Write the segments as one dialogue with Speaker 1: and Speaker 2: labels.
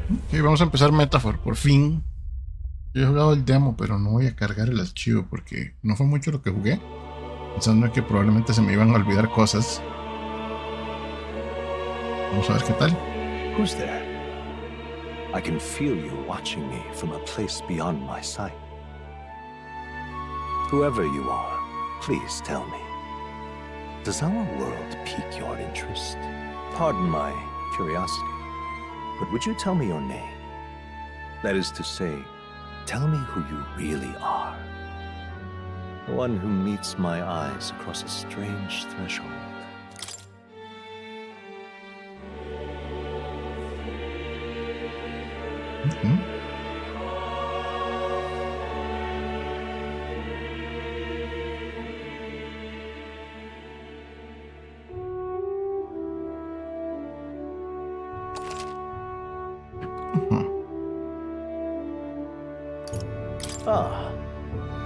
Speaker 1: Ok, vamos a empezar Metaphor, por fin. Yo he jugado el demo, pero no voy a cargar el archivo porque no fue mucho lo que jugué, pensando que probablemente se me iban a olvidar cosas. Vamos a ver qué tal.
Speaker 2: Who's there? I can feel you watching me from a place beyond my sight. Whoever you are, please tell me. Does our world pique your interest? Pardon my curiosity, but would you tell me your name? That is to say, tell me who you really are. The one who meets my eyes across a strange threshold. Ah,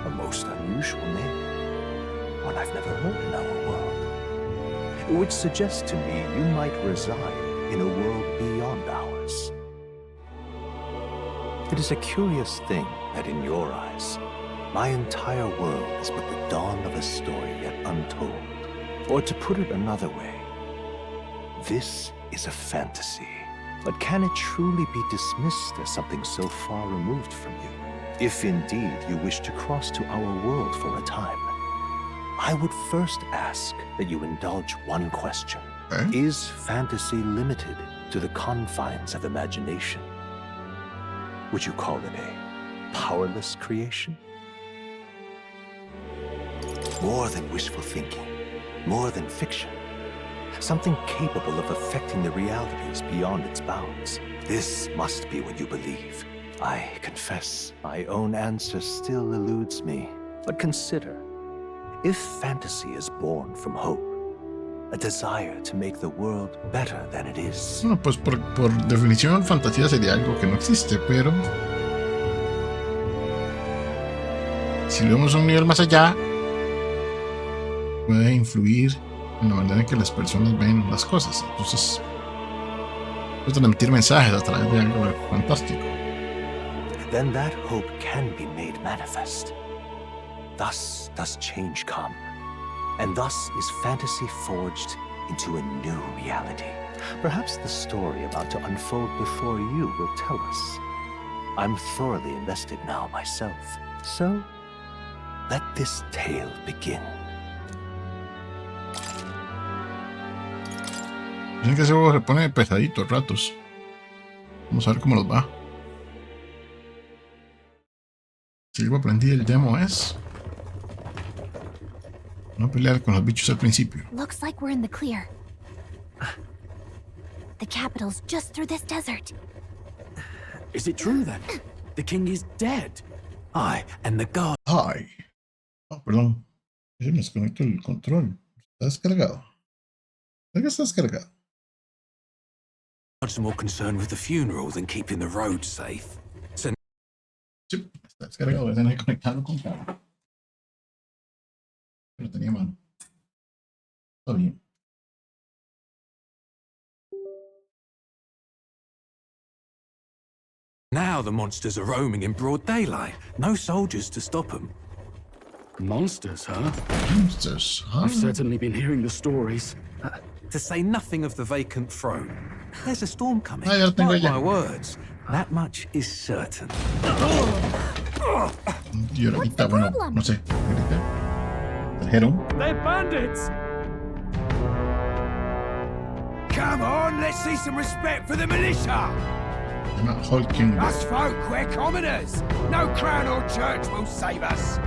Speaker 2: a most unusual name. One I've never heard in our world. Which suggests to me you might reside in a world beyond ours. It is a curious thing that in your eyes, my entire world is but the dawn of a story yet untold. Or to put it another way, this is a fantasy. But can it truly be dismissed as something so far removed from you? If indeed you wish to cross to our world for a time, I would first ask that you indulge one question. Is fantasy limited to the confines of imagination? Would you call it a powerless creation? More than wishful thinking, more than fiction. Something capable of affecting the realities beyond its bounds. This must be what you believe. I confess, my own answer still eludes me. But consider, if fantasy is born from hope, a desire to make the world better than it is.
Speaker 1: Bueno, pues por definición, fantasía sería algo que no existe, pero si lo vemos a un nivel más allá, puede influir en la manera en que las personas ven las cosas. Entonces, puede transmitir mensajes a través de algo fantástico.
Speaker 2: Then that hope can be made manifest. Thus does change come, and thus is fantasy forged into a new reality. Perhaps the story about to unfold before you will tell us. I'm thoroughly invested now myself, so let this tale begin.
Speaker 1: Dicen que ese juego se pone pesadito a ratos. Vamos a ver cómo nos va. Si algo aprendí del demo es no pelear con los bichos al principio.
Speaker 3: Looks like we're in the clear. The capital's just through this desert.
Speaker 4: Is it true then? The king is dead. Aye, and the guard.
Speaker 1: Ay. Oh, perdón. Se me desconectó el control. Está descargado. ¿Por qué está descargado?
Speaker 4: Guards more concerned with the funeral than keeping the road safe. So
Speaker 1: Sí, está descargado. Voy a tener que conectarlo con cable. Pero tenía mano. Está bien.
Speaker 4: now the monsters are roaming in broad daylight. No soldiers to stop them.
Speaker 5: Monsters, huh?
Speaker 1: Monsters, huh?
Speaker 5: I've certainly been hearing the stories.
Speaker 4: To say nothing of the vacant throne. There's a storm coming.
Speaker 1: Ah, ya lo tengo
Speaker 4: Mark
Speaker 1: ya.
Speaker 4: my words. That much is certain.
Speaker 1: Y ahorita, bueno, no sé. Ahorita trajeron.
Speaker 5: They're bandits!
Speaker 6: Come on, let's see some respect for the militia!
Speaker 1: They're not hulking.
Speaker 6: Us folk, we're commoners. No crown or church will save us.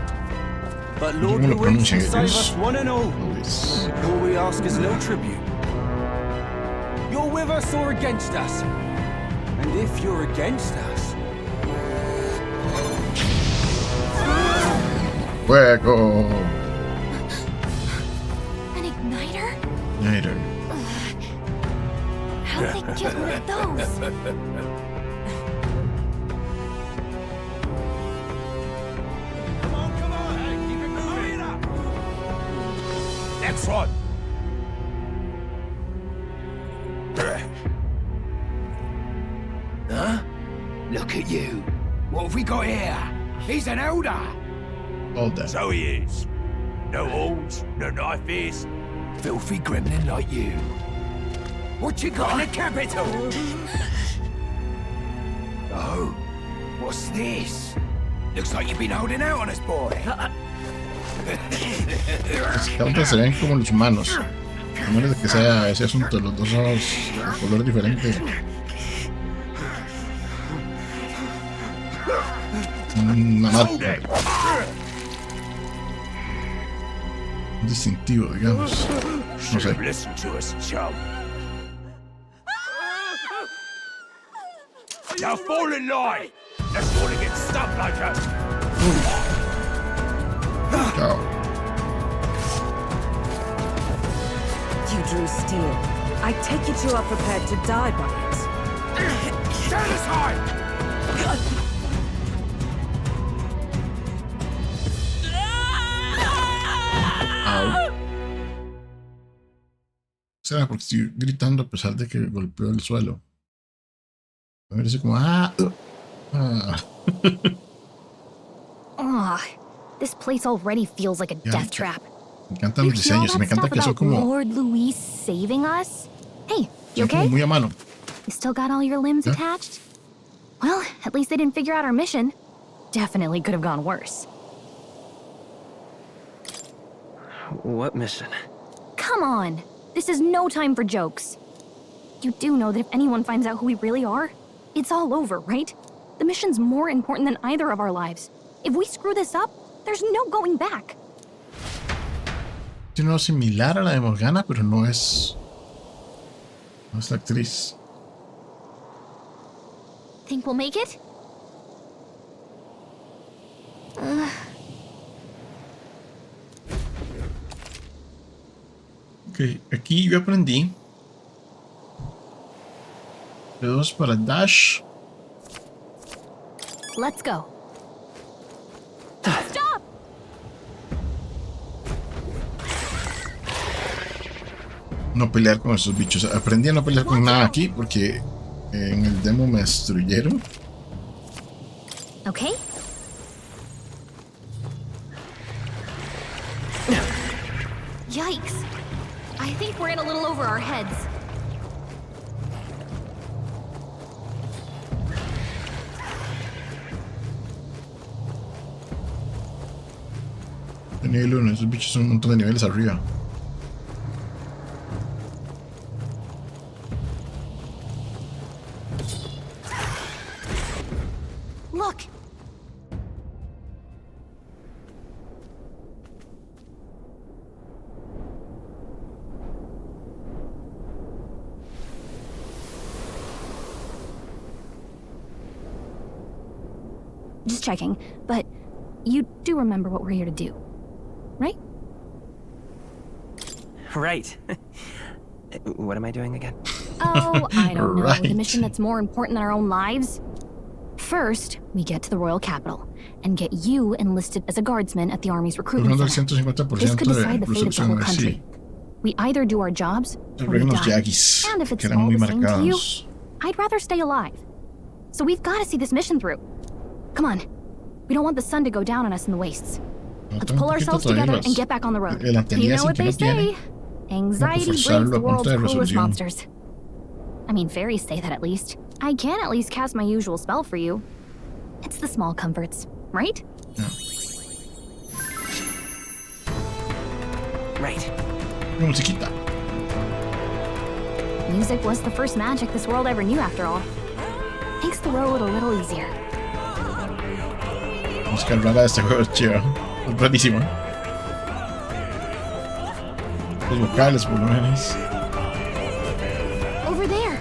Speaker 4: But
Speaker 1: ¿Cómo
Speaker 4: Lord
Speaker 1: lo
Speaker 4: Luis will
Speaker 1: pronuncian
Speaker 4: save
Speaker 1: ellos?
Speaker 4: us one and all.
Speaker 1: Luis.
Speaker 4: All we ask is a little tribute. You're with us or against us? And if you're against us...
Speaker 1: Fuego.
Speaker 3: An igniter?
Speaker 1: Igniter.
Speaker 3: How'd they get one of those?
Speaker 6: Come on, hey, keep it moving up. Next one. Huh? Look at you. What have we got here? He's an elder.
Speaker 1: All that.
Speaker 7: So he is. No horns, no knife is.
Speaker 6: Filthy gremlin like you. What you got in the capital? Oh, what's this? Looks like you've been holding out on us, boy.
Speaker 1: Las cartas se ven como los humanos. A menos de que sea ese asunto, los dos somos de color diferente. Una marca. Un distintivo, digamos. No sé.
Speaker 7: Listen to us, chum. Now fall in line. Let's want to get stuck like us.
Speaker 1: Chao.
Speaker 8: You drew steel. I take it you are prepared to die by it.
Speaker 6: Stand aside!
Speaker 1: Será porque estoy gritando a pesar de que golpeó el suelo. A ver, así como
Speaker 3: This place already feels like a death trap.
Speaker 1: Me encantan
Speaker 3: You
Speaker 1: los
Speaker 3: hear all
Speaker 1: diseños.
Speaker 3: that
Speaker 1: Me encanta
Speaker 3: stuff
Speaker 1: que son
Speaker 3: about
Speaker 1: como,
Speaker 3: Lord Luis saving us? Hey, you
Speaker 1: son como
Speaker 3: okay?
Speaker 1: muy a mano.
Speaker 3: You still got all your limbs
Speaker 1: Yeah.
Speaker 3: attached? Well, at least they didn't figure out our mission. Definitely could have gone worse.
Speaker 9: What mission?
Speaker 3: Come on! This is no time for jokes. You do know that if anyone finds out who we really are, it's all over, right? The mission's more important than either of our lives. If we screw this up, there's no going back.
Speaker 1: Tiene uno similar a la de Morgana, pero no es la actriz.
Speaker 3: Think we'll make it?
Speaker 1: Ok, aquí yo aprendí. Dedos para dash.
Speaker 3: Let's go. Stop!
Speaker 1: No pelear con esos bichos. Aprendí a no pelear con nada aquí porque en el demo me destruyeron.
Speaker 3: Okay. Yikes. I think we're in a little over our heads.
Speaker 1: De nivel 1, esos bichos son un montón de niveles arriba.
Speaker 3: Look! Just checking, but you do remember what we're here to do, right?
Speaker 9: Right. What am I doing again?
Speaker 3: Oh, I don't know.
Speaker 1: Right.
Speaker 3: The mission that's more important than our own lives? First, we get to the royal capital and get you enlisted as a guardsman at the army's recruitment
Speaker 1: Logrando el
Speaker 3: center. This
Speaker 1: 150%
Speaker 3: could decide
Speaker 1: de
Speaker 3: the fate of the whole
Speaker 1: resolución.
Speaker 3: country.
Speaker 1: Sí.
Speaker 3: We either do our jobs or we
Speaker 1: Los
Speaker 3: die.
Speaker 1: Yagis,
Speaker 3: And if it's
Speaker 1: que eran
Speaker 3: all
Speaker 1: muy
Speaker 3: the same to you,
Speaker 1: marcados.
Speaker 3: I'd rather stay alive. So we've got to see this mission through. Come on. We don't want the sun to go down on us in the wastes.
Speaker 1: No,
Speaker 3: Let's
Speaker 1: tengo
Speaker 3: pull
Speaker 1: un poquito
Speaker 3: ourselves
Speaker 1: todavía
Speaker 3: together
Speaker 1: las-
Speaker 3: and get back on the road.
Speaker 1: la
Speaker 3: You know
Speaker 1: tenía
Speaker 3: what
Speaker 1: sin que
Speaker 3: they
Speaker 1: no tiene.
Speaker 3: say. Anxiety breeds
Speaker 1: forzarlo
Speaker 3: the
Speaker 1: a punta
Speaker 3: world's
Speaker 1: de
Speaker 3: cruelest
Speaker 1: resolución.
Speaker 3: monsters. I mean, fairies say that at least. I can at least cast my usual spell for you. It's the small comforts, right?
Speaker 1: Yeah.
Speaker 9: Right.
Speaker 1: Una musiquita.
Speaker 3: Music was the first magic this world ever knew, after all. Makes the road a little easier.
Speaker 1: La música rara de este juego es chida. Es rarísima. Los vocales, por lo menos.
Speaker 3: Over there.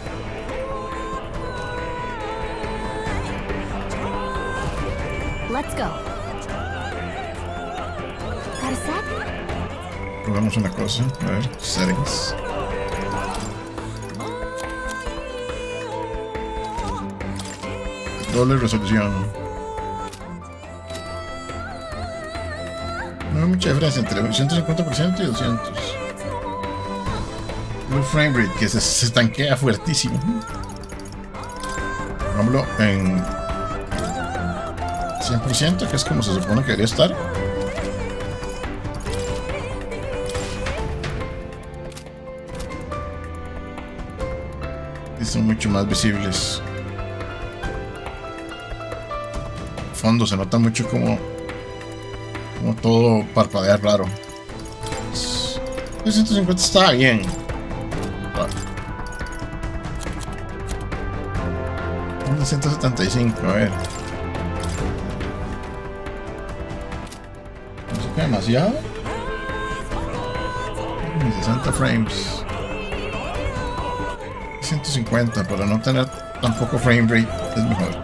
Speaker 3: Let's go. Got a sec?
Speaker 1: Probamos una cosa. A ver, settings. Doble resolución. No hay mucha diferencia entre 150% y 200. Low frame rate, que se tanquea fuertísimo. pongámoslo en 100%, que es como se supone que debería estar. Y son mucho más visibles. Fondo se nota mucho como todo parpadea raro. 150 está bien. 175, a ver. No sé qué demasiado. 60 frames. 150 para no tener tampoco frame rate es mejor.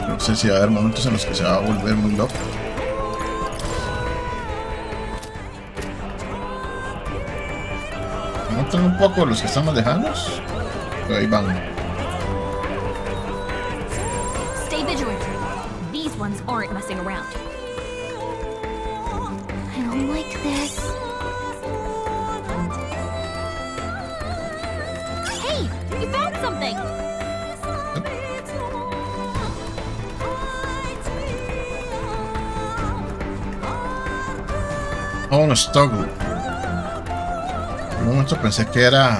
Speaker 1: No sé si va a haber momentos en los que se va a volver muy loco. Notan un poco los que están más lejanos, pero ahí van.
Speaker 3: Stay vigilant. These ones aren't messing around. I don't like this. Hey, you found something.
Speaker 1: Oh, no, toggle. En un momento pensé que era...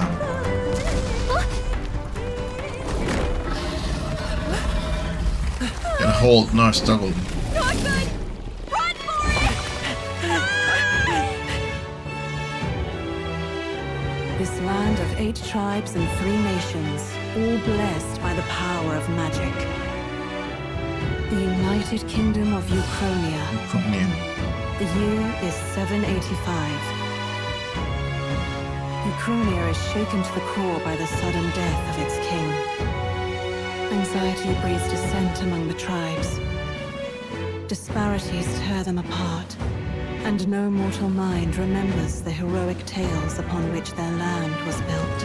Speaker 1: Era hold, no, es toggle.
Speaker 8: This land of 8 tribes and 3 nations, all blessed by the power of magic. The United Kingdom of Ukrainia. The year is 785. Ukrainia is shaken to the core by the sudden death of its king. Anxiety breeds dissent among the tribes. Disparities tear them apart, and no mortal mind remembers the heroic tales upon which their land was built.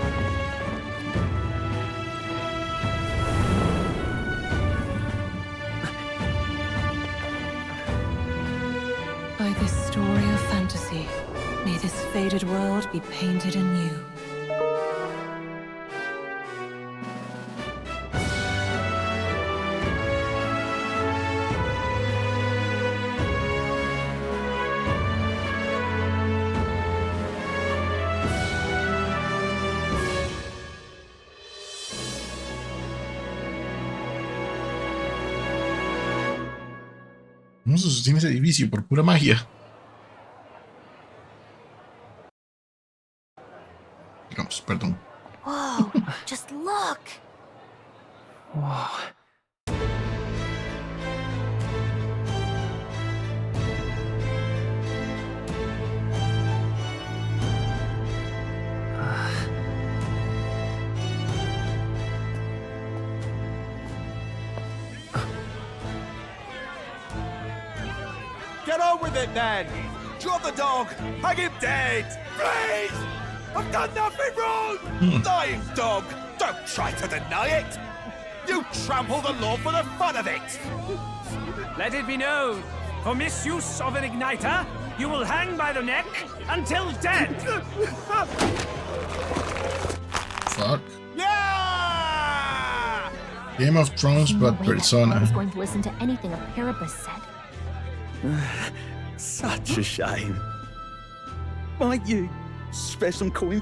Speaker 8: By this story of fantasy, may this faded world be painted anew.
Speaker 1: ¿Cómo se sostiene ese edificio? Por pura magia. Digamos, perdón.
Speaker 3: Whoa, just look.
Speaker 9: Whoa.
Speaker 7: Get on with it then! Drop the dog! Hang him dead! Please! I've done nothing wrong! Lying dog! Don't try to deny it! You trample the law for the fun of it!
Speaker 6: Let it be known, for misuse of an igniter, you will hang by the neck until dead!
Speaker 1: Fuck.
Speaker 7: Yeah!
Speaker 1: Game of Thrones,
Speaker 3: No
Speaker 1: but
Speaker 3: way that dog
Speaker 1: Persona.
Speaker 3: is going to listen to anything a Parapus said.
Speaker 10: Such a shame. Might you spare some coin?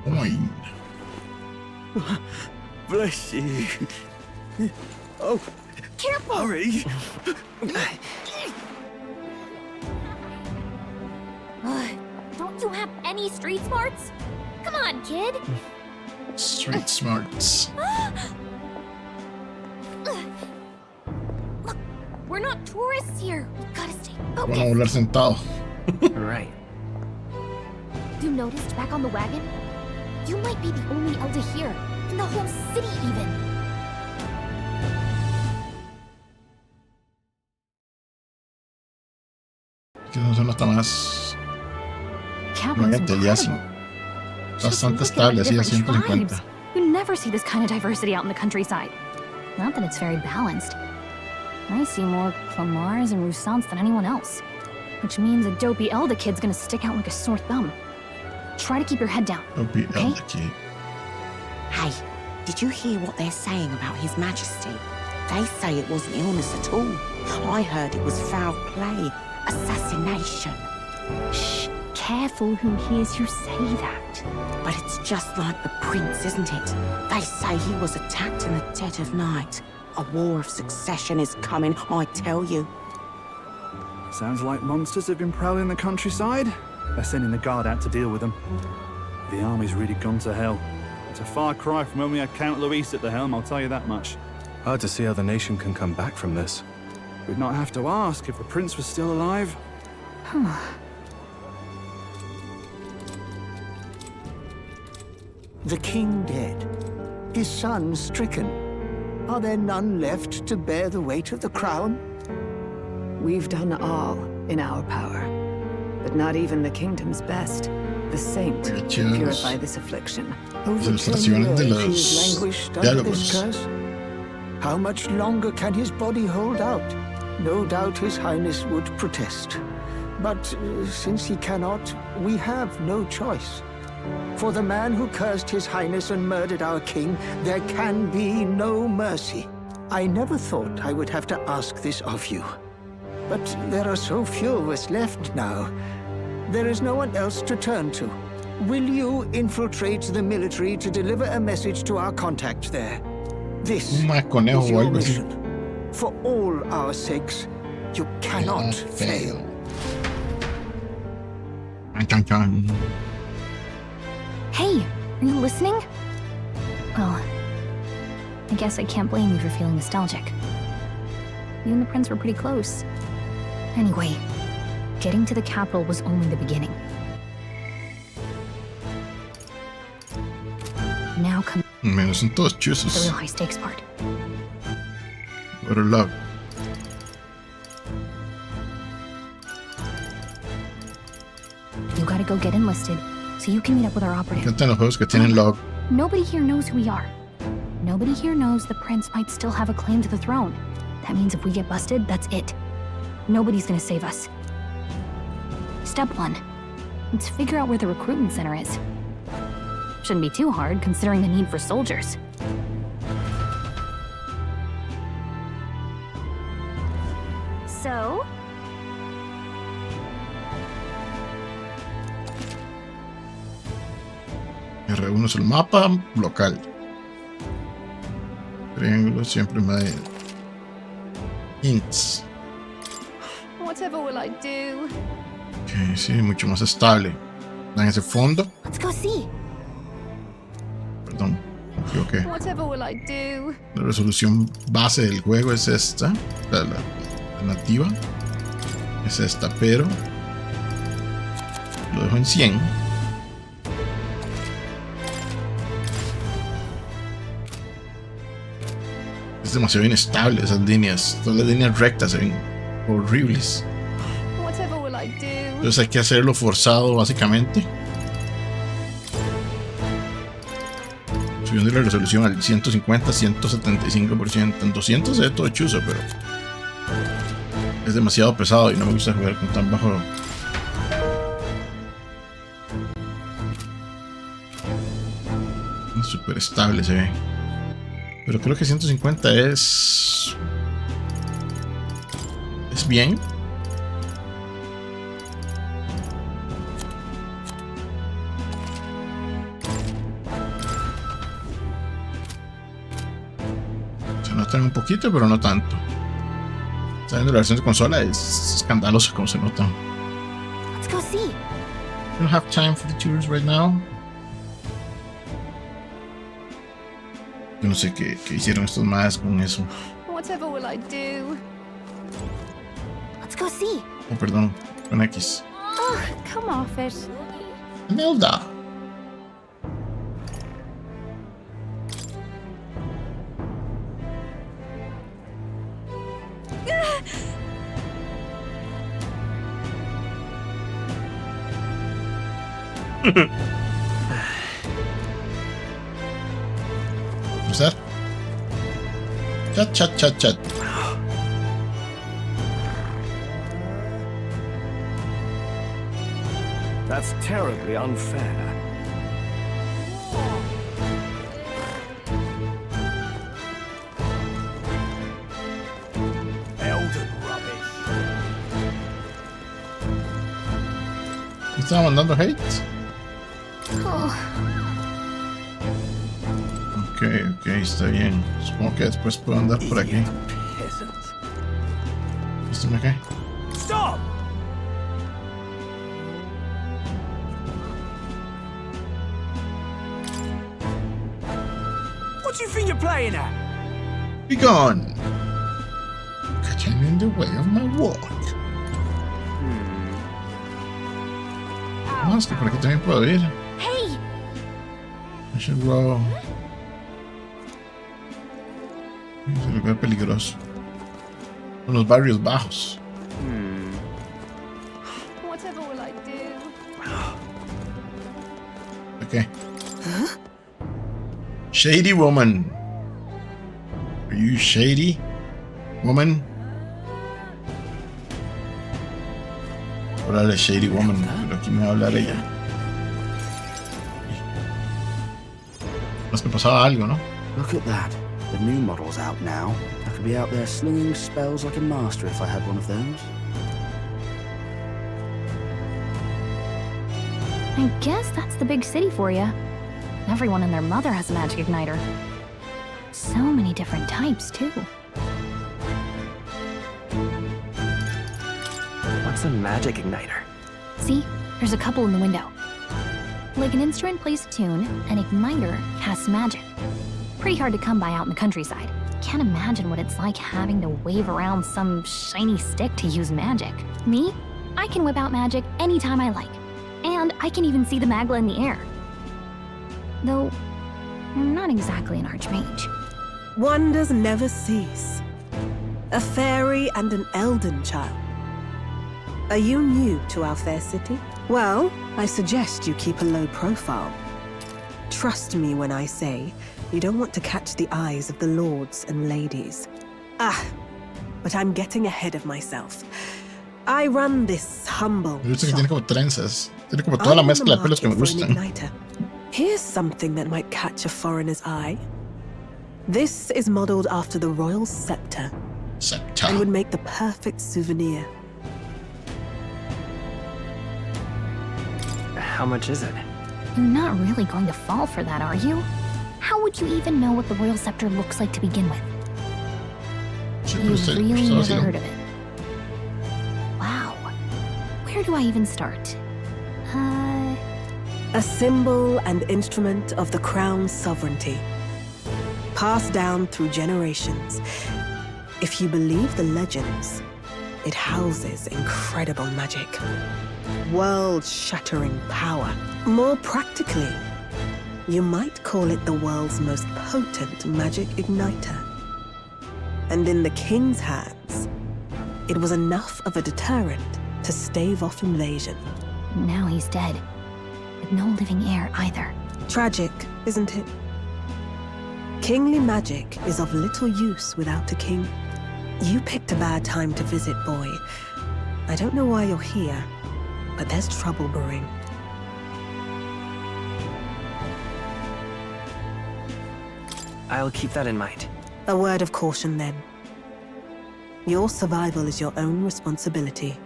Speaker 1: Coin.
Speaker 10: Bless you. Oh,
Speaker 3: Careful!
Speaker 10: hurry.
Speaker 3: Don't you have any street smarts? Come on, kid!
Speaker 1: Street smarts.
Speaker 3: Look, we're not tourists here. We gotta stay
Speaker 1: Van a
Speaker 3: focused.
Speaker 1: volar sentado.
Speaker 9: Right.
Speaker 3: You noticed back on the wagon? You might be the only elder here, in the whole city even.
Speaker 1: Que no se nota más.
Speaker 3: Cameron's
Speaker 1: Imagínate, ya sí.
Speaker 3: incredible.
Speaker 1: Bastante
Speaker 3: Just look at
Speaker 1: estable,
Speaker 3: the
Speaker 1: así a
Speaker 3: different
Speaker 1: 150.
Speaker 3: tribes. You never see this kind of diversity out in the countryside. Not that it's very balanced. I see more Clamars and Roussants than anyone else. Which means a dopey Elda kid's gonna stick out like a sore thumb. Try to keep your head down.
Speaker 1: Don't be
Speaker 3: Okay.
Speaker 1: elder kid.
Speaker 3: Hi.
Speaker 11: Did you hear what they're saying about His Majesty? They say it wasn't illness at all. I heard it was foul play, assassination.
Speaker 3: Shh, careful who hears you say that.
Speaker 11: But it's just like the prince, isn't it? They say he was attacked in the dead of night. A war of succession is coming, I tell you.
Speaker 12: Sounds like monsters have been prowling the countryside. They're sending the guard out to deal with them. The army's really gone to hell. It's a far cry from when we had Count Luis at the helm, I'll tell you that much.
Speaker 2: Hard to see how the nation can come back from this.
Speaker 12: We'd not have to ask if the prince was still alive.
Speaker 13: The king dead, his son stricken. Are there none left to bear the weight of the crown?
Speaker 8: We've done all in our power, but not even the kingdom's best, the saint, can purify this affliction.
Speaker 13: Over 10 years he has languished under this curse. How much longer can his body hold out? No doubt His Highness would protest. But since he cannot, we have no choice. For the man who cursed His Highness and murdered our king, there can be no mercy. I never thought I would have to ask this of you. But there are so few of us left now. There is no one else to turn to. Will you infiltrate the military to deliver a message to our contact there? This is your mission. For all our sakes, you cannot fail.
Speaker 3: Hey, are you listening? Well, I guess I can't blame you for feeling nostalgic. You and the prince were pretty close. Anyway, getting to the capital was only the beginning. Now come
Speaker 1: Menos son todos
Speaker 3: the
Speaker 1: chuzos.
Speaker 3: real high stakes part.
Speaker 1: Better luck.
Speaker 3: You gotta go get enlisted, so you can meet up with our operative.
Speaker 1: Cantan los juegos que tienen log.
Speaker 3: Nobody here knows who we are. Nobody here knows the prince might still have a claim to the throne. That means if we get busted, that's it. Nobody's gonna save us. Step 1. Let's figure out where the recruitment center is. Shouldn't be too hard, considering the need for soldiers. So?
Speaker 1: R1 es el mapa local. Triángulo siempre me da hints.
Speaker 8: Whatever will I do?
Speaker 1: Ok, sí, mucho más estable. Dan ese fondo.
Speaker 3: Let's go see.
Speaker 1: Perdón, me equivoqué.
Speaker 8: Whatever will I do?
Speaker 1: La resolución base del juego es esta. La nativa. Es esta, pero lo dejo en 100. Es demasiado inestable esas líneas. Todas las líneas rectas se ven horribles.
Speaker 8: Whatever will I do?
Speaker 1: Entonces hay que hacerlo forzado básicamente. Subiendo la resolución al 150, 175%. En 200 se ve todo chuzo, pero es demasiado pesado y no me gusta jugar con tan bajo. Súper estable se ve. Pero creo que 150 es bien. Se notan un poquito, pero no tanto. Sabiendo la versión de consola es escandaloso como se nota.
Speaker 3: Let's go see.
Speaker 1: I don't have time for the tours right now. Yo no sé qué hicieron estos más con eso.
Speaker 8: Whatever will I do?
Speaker 3: Let's go see.
Speaker 1: Oh, perdón, con X.
Speaker 8: Oh, come off it.
Speaker 1: Nelda. Usar. Chat.
Speaker 14: That's terribly unfair.
Speaker 1: estaba mandando hate. Ok, está bien. Supongo que después puedo andar por aquí. ¿Esto me cae?
Speaker 6: Stop! What do you think you're playing at?
Speaker 1: Be gone! Catching in the way of my walk. No, es que por aquí también puedo ir.
Speaker 3: Hey!
Speaker 1: I should roll. Es un lugar peligroso. Son los barrios bajos.
Speaker 3: Whatever will I do?
Speaker 1: Okay. Shady woman. Are you shady, woman? Hablarle shady woman, pero aquí me va a hablar ella. Es que pasaba algo, ¿no?
Speaker 14: Look at that. The new model's out now. I could be out there slinging spells like a master if I had one of those.
Speaker 3: I guess that's the big city for you. Everyone and their mother has a magic igniter. So many different types, too.
Speaker 9: What's a magic igniter?
Speaker 3: See? There's a couple in the window. Like an instrument plays a tune, an igniter casts magic. Pretty hard to come by out in the countryside. Can't imagine what it's like having to wave around some shiny stick to use magic. Me? I can whip out magic anytime I like. And I can even see the magla in the air. Though, I'm not exactly an archmage.
Speaker 15: Wonders never cease. A fairy and an elden child. Are you new to our fair city? Well, I suggest you keep a low profile. Trust me when I say you don't want to catch the eyes of the lords and ladies. But I'm getting ahead of myself. I run this humble
Speaker 1: Me gusta que tiene como trenzas. Tiene como toda la mezcla de pelos que me gustan.
Speaker 15: Here's something that might catch a foreigner's eye. This is modeled after the royal scepter. And would make the perfect souvenir.
Speaker 9: How much is it?
Speaker 3: You're not really going to fall for that, are you? How would you even know what the royal scepter looks like to begin with? You've really never heard of it. Wow. Where do I even start?
Speaker 15: A symbol and instrument of the crown's sovereignty. Passed down through generations. If you believe the legends, it houses incredible magic. World-shattering power. More practically, you might call it the world's most potent magic igniter. And in the king's hands, it was enough of a deterrent to stave off invasion.
Speaker 3: Now he's dead. With no living heir either.
Speaker 15: Tragic, isn't it? Kingly magic is of little use without a king. You picked a bad time to visit, boy. I don't know why you're here, but there's trouble brewing.
Speaker 9: I'll keep that in mind.
Speaker 15: A word of caution, then. Your survival is your own responsibility.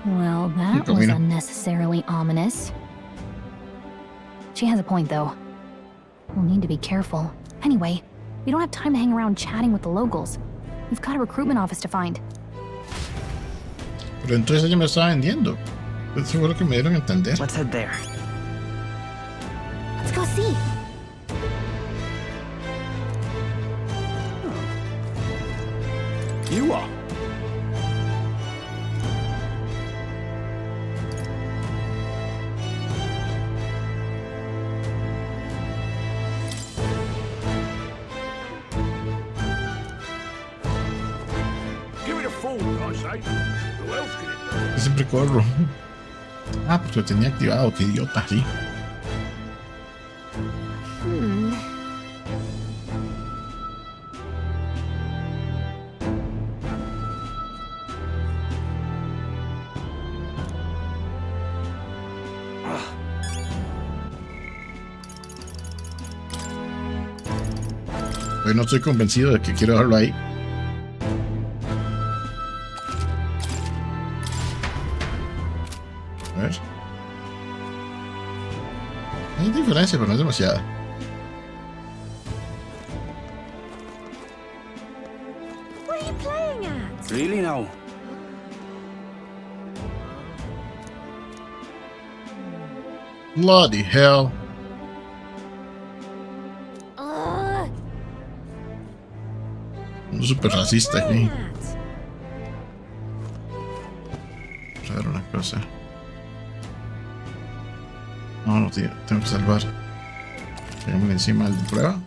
Speaker 3: Well, that was unnecessarily ominous. She has a point, though. We'll need to be careful. Anyway, we don't have time to hang around chatting with the locals. We've got a recruitment office to find.
Speaker 1: Pero entonces ella me estaba vendiendo. Eso fue lo que me dieron a entender.
Speaker 9: Let's head there.
Speaker 3: Let's go see.
Speaker 7: You are.
Speaker 5: Give it a fool, I say. Who else can it be?
Speaker 1: Yo siempre corro. Ah, porque lo tenía activado, qué idiota, sí. Hoy no estoy convencido de que quiero dejarlo ahí. diferencia, pero no es demasiada.
Speaker 8: What are you playing at?
Speaker 10: Really now?
Speaker 1: Bloody hell. Un super racista aquí. Vamos a ver una cosa. No, tío, tengo que salvar. Pegámosle encima al de prueba.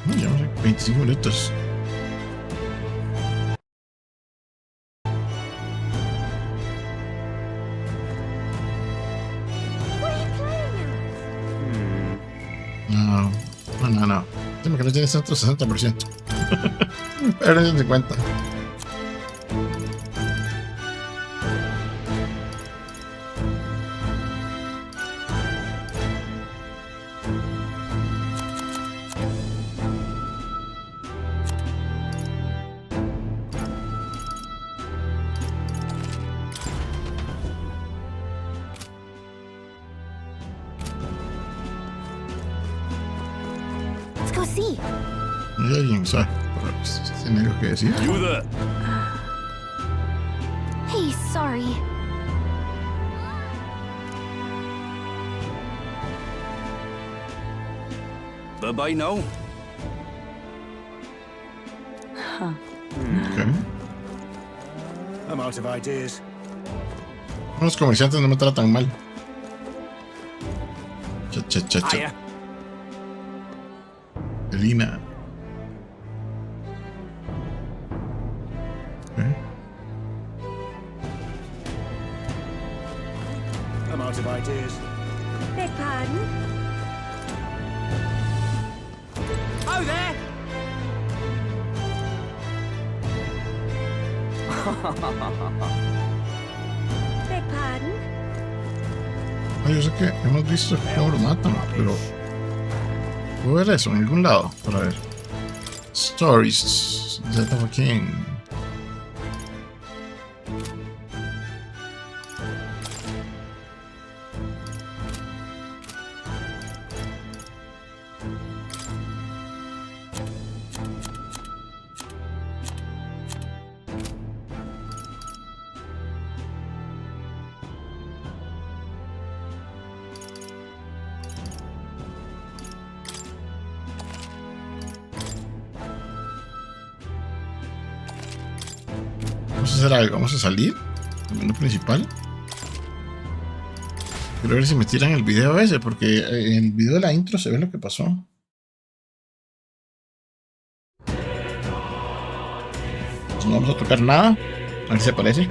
Speaker 1: No, llevamos 25 minutos. No. Dime que no tienes tanto 60%. Pero no te cuenta.
Speaker 3: Sí.
Speaker 1: Y alguien sabe, pero tiene algo que decir.
Speaker 5: ¡Ayuda!
Speaker 3: Hey, sorry.
Speaker 10: Bye-bye now.
Speaker 8: Huh.
Speaker 1: Okay.
Speaker 7: I'm out of ideas.
Speaker 1: Los comerciantes no me tratan mal. Cha. Lina. Okay.
Speaker 7: I'm out of ideas.
Speaker 8: Beg pardon?
Speaker 6: Oh, there!
Speaker 8: Beg pardon?
Speaker 1: Ay, yo sé que hemos visto cómo lo matan, pero ¿puedo ver eso en algún lado? Para ver. Stories. Death of a King. Vamos a hacer algo, vamos a salir al menú principal. Quiero ver si me tiran el video ese, porque en el video de la intro se ve lo que pasó. No vamos a tocar nada, a ver si aparece.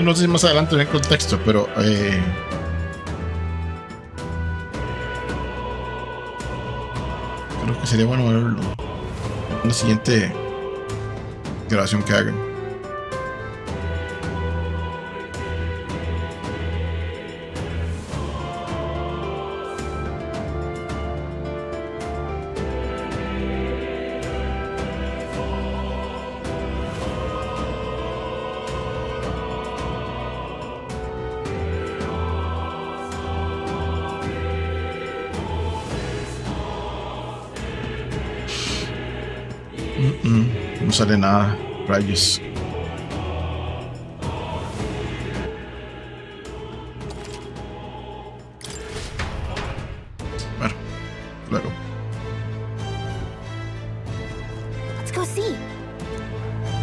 Speaker 1: No sé si más adelante ven contexto, pero creo que sería bueno verlo en la siguiente grabación que hagan. No sale nada, rayos. Bueno, luego.
Speaker 3: Let's go see.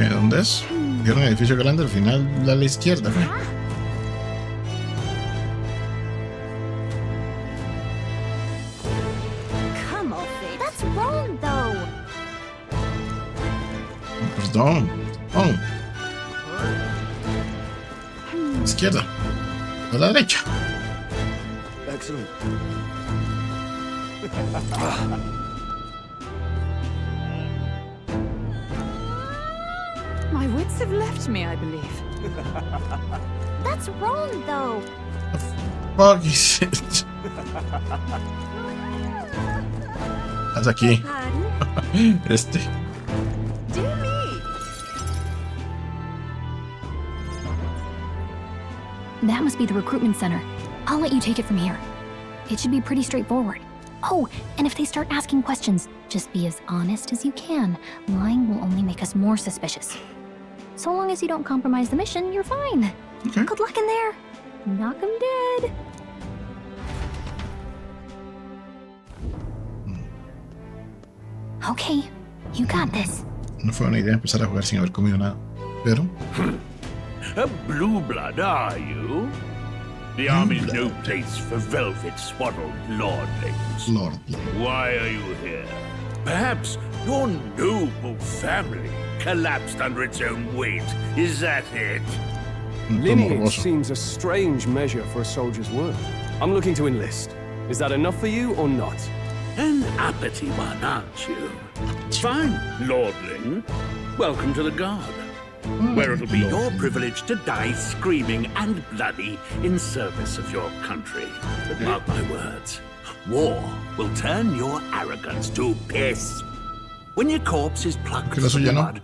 Speaker 1: ¿Dónde es? ¿Vieron el edificio grande al final a la izquierda?
Speaker 3: Come off it. That's wrong, though.
Speaker 1: Perdón. Oh. Izquierda. A la derecha.
Speaker 10: Excellent.
Speaker 8: My wits have left me, I believe.
Speaker 3: That's wrong, though.
Speaker 1: Fuck is it? Haz aquí.
Speaker 8: Dear me.
Speaker 3: That must be the recruitment center. I'll let you take it from here. It should be pretty straightforward. Oh, and if they start asking questions, just be as honest as you can. Lying will only make us more suspicious. So long as you don't compromise the mission, you're fine.
Speaker 1: Okay.
Speaker 3: Good luck in there. Knock 'em dead. Okay, you got this.
Speaker 1: No fue buena idea empezar a jugar sin haber comido nada. Pero...
Speaker 5: A blue blood, are you? The army's no place for velvet-swaddled lordlings. Why are you here? Perhaps your noble family collapsed under its own weight. Is that it?
Speaker 16: Lineage seems a strange measure for a soldier's worth. I'm looking to enlist. Is that enough for you or not?
Speaker 5: An uppity one, aren't you? Fine, lordling. Welcome to the Guard, where it'll be your privilege to die screaming and bloody in service of your country. But mark my words, war will turn your arrogance to piss. When your corpse is plucked from the mud,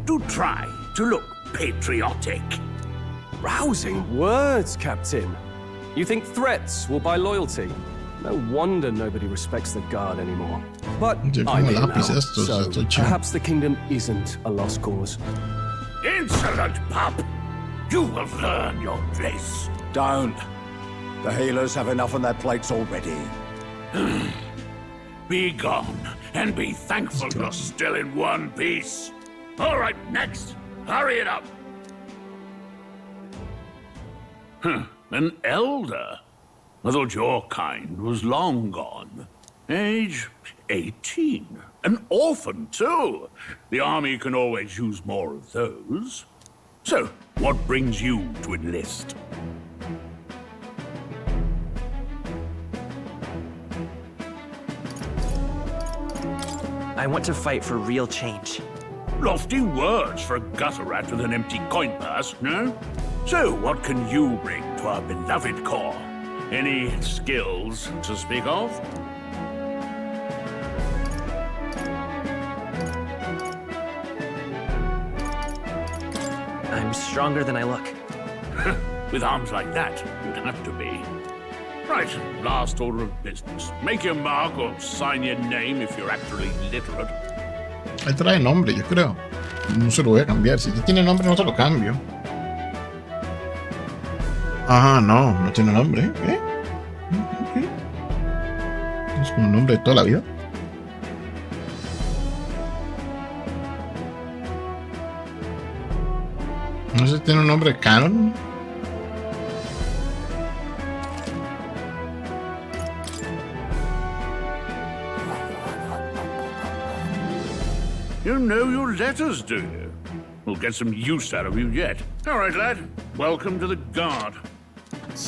Speaker 5: do try to look patriotic.
Speaker 16: Rousing words, Captain. You think threats will buy loyalty? No wonder nobody respects the Guard anymore. But I'm here now, so perhaps the kingdom isn't a lost cause.
Speaker 5: Insolent pup! You will learn your place.
Speaker 7: Don't. The healers have enough on their plates already.
Speaker 5: Be gone, and be thankful you're still in one piece. All right, next. Hurry it up. An elder? I thought your kind was long gone. Age 18. An orphan, too. The army can always use more of those. So, what brings you to enlist?
Speaker 9: I want to fight for real change.
Speaker 5: Lofty words for a gutter rat with an empty coin purse, no? So, what can you bring to our beloved corps? Any skills to speak of?
Speaker 9: I'm stronger than I look.
Speaker 5: With arms like that, you'd have to be. Right, last order of business. Make your mark or sign your name if you're actually literate.
Speaker 1: Ahí trae nombre, yo creo. No se lo voy a cambiar. Si tiene nombre, no se lo cambio. Ah, no tiene nombre. ¿Eh? Okay. Es como un nombre de toda la vida. No sé si tiene un nombre canon.
Speaker 5: You know your letters, do you? We'll get some use out of you yet. All right, lad. Welcome to the Guard.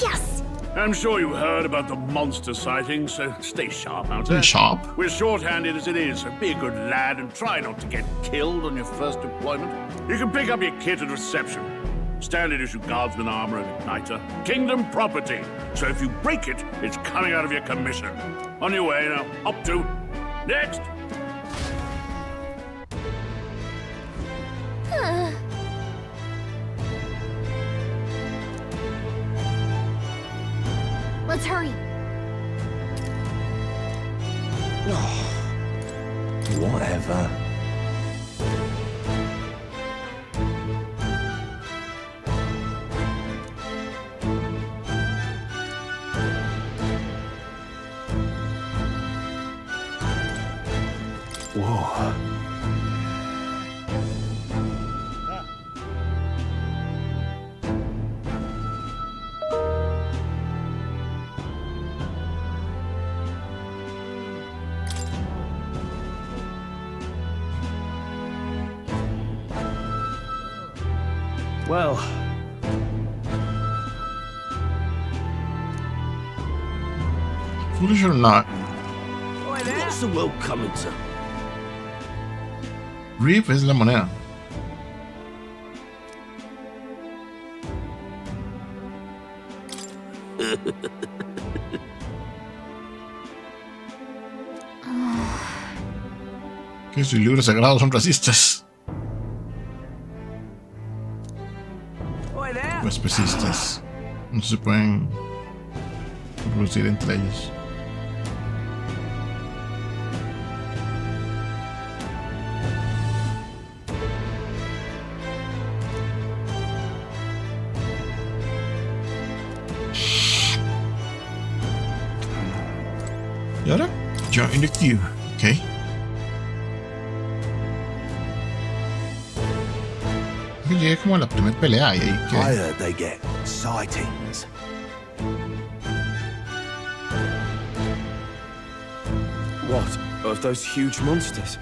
Speaker 3: Yes!
Speaker 5: I'm sure you heard about the monster sightings, so stay sharp out there.
Speaker 1: Stay sharp?
Speaker 5: We're short-handed as it is, so be a good lad and try not to get killed on your first deployment. You can pick up your kit at reception. Standard issue guardsman armor and igniter. Kingdom property. So if you break it, it's coming out of your commission. On your way now. Up to. Next.
Speaker 3: Let's hurry.
Speaker 2: Whatever.
Speaker 16: Whoa. Well,
Speaker 1: Foolish or not,
Speaker 7: What's the world coming to?
Speaker 1: Reef es la moneda. Que sus libros sagrados son racistas. O especistas. No se pueden reproducir entre ellos. ¿Y ahora? Join the queue. Ok. Llegué como a la primera pelea y ahí que...
Speaker 2: I heard they get sightings.
Speaker 16: What? Of those huge monsters?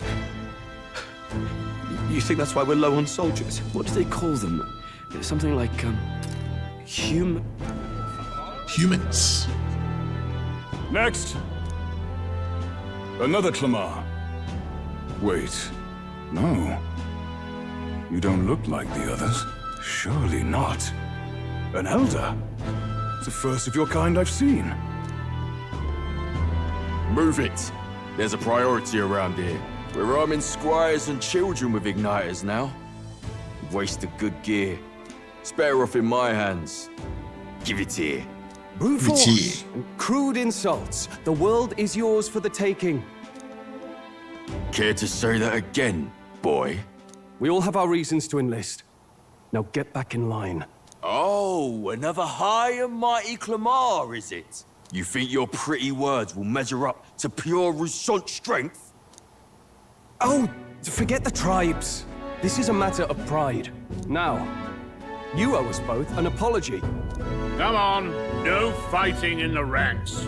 Speaker 16: You think that's why we're low on soldiers? What do they call them? Something like,
Speaker 1: Humans.
Speaker 17: Next! Another Clamar. Wait. No. You don't look like the others. Surely not. An elder? It's the first of your kind I've seen.
Speaker 18: Move it. There's a priority around here. We're arming squires and children with igniters now. Waste of good gear. It's better off in my hands. Give it here.
Speaker 16: Brute force and crude insults. The world is yours for the taking.
Speaker 18: Care to say that again, boy?
Speaker 16: We all have our reasons to enlist. Now get back in line.
Speaker 18: Oh, another high and mighty Clamar, is it? You think your pretty words will measure up to pure Rousseau strength?
Speaker 16: Oh, forget the tribes. This is a matter of pride. Now, you owe us both an apology.
Speaker 5: Come on, no fighting in the ranks.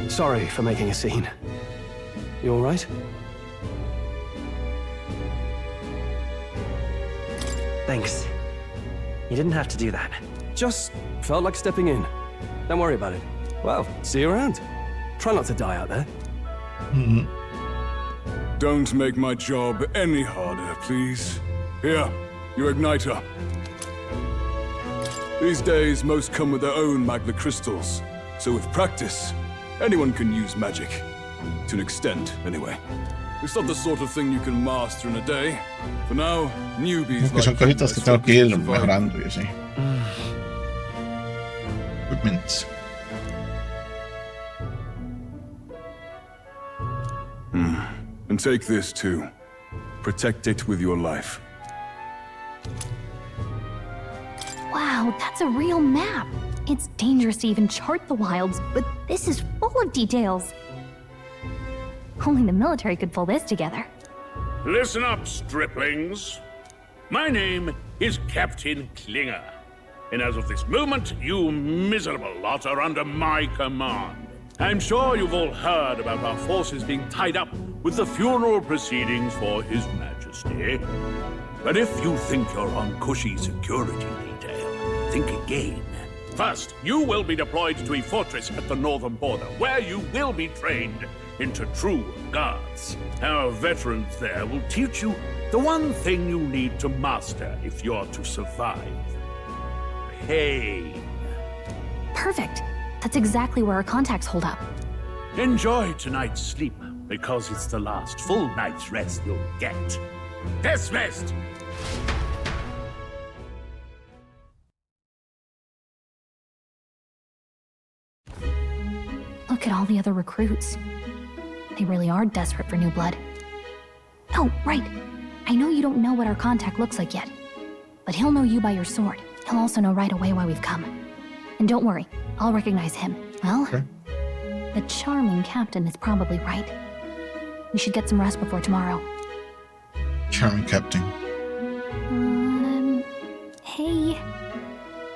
Speaker 16: Sorry for making a scene. You all right?
Speaker 9: Thanks. You didn't have to do that.
Speaker 16: Just felt like stepping in. Don't worry about it. Well, see you around. Try not to die out there.
Speaker 17: Don't make my job any harder, please. Here, your igniter. These days, most come with their own magna crystals. So with practice, anyone can use magic. To an extent, anyway. It's not the sort of thing you can master in a day. For now, newbies
Speaker 1: que son cositas que tengo que ir mejorando y así. Equipment.
Speaker 17: And take this too. Protect it with your life.
Speaker 3: Wow, that's a real map. It's dangerous to even chart the wilds, but this is full of details. Only the military could pull this together.
Speaker 5: Listen up, striplings. My name is Captain Klinger, and as of this moment, you miserable lot are under my command. I'm sure you've all heard about our forces being tied up with the funeral proceedings for His Majesty. But if you think you're on cushy security detail, think again. First, you will be deployed to a fortress at the northern border, where you will be trained into true guards. Our veterans there will teach you the one thing you need to master if you're to survive. Pain.
Speaker 3: Perfect. That's exactly where our contacts hold up.
Speaker 5: Enjoy tonight's sleep, because it's the last full night's rest you'll get. Dismissed!
Speaker 3: Look at all the other recruits. They really are desperate for new blood. Oh, right. I know you don't know what our contact looks like yet, but he'll know you by your sword. He'll also know right away why we've come. And don't worry, I'll recognize him. Well, the charming captain is probably right. We should get some rest before tomorrow.
Speaker 1: Charming captain.
Speaker 3: Hey.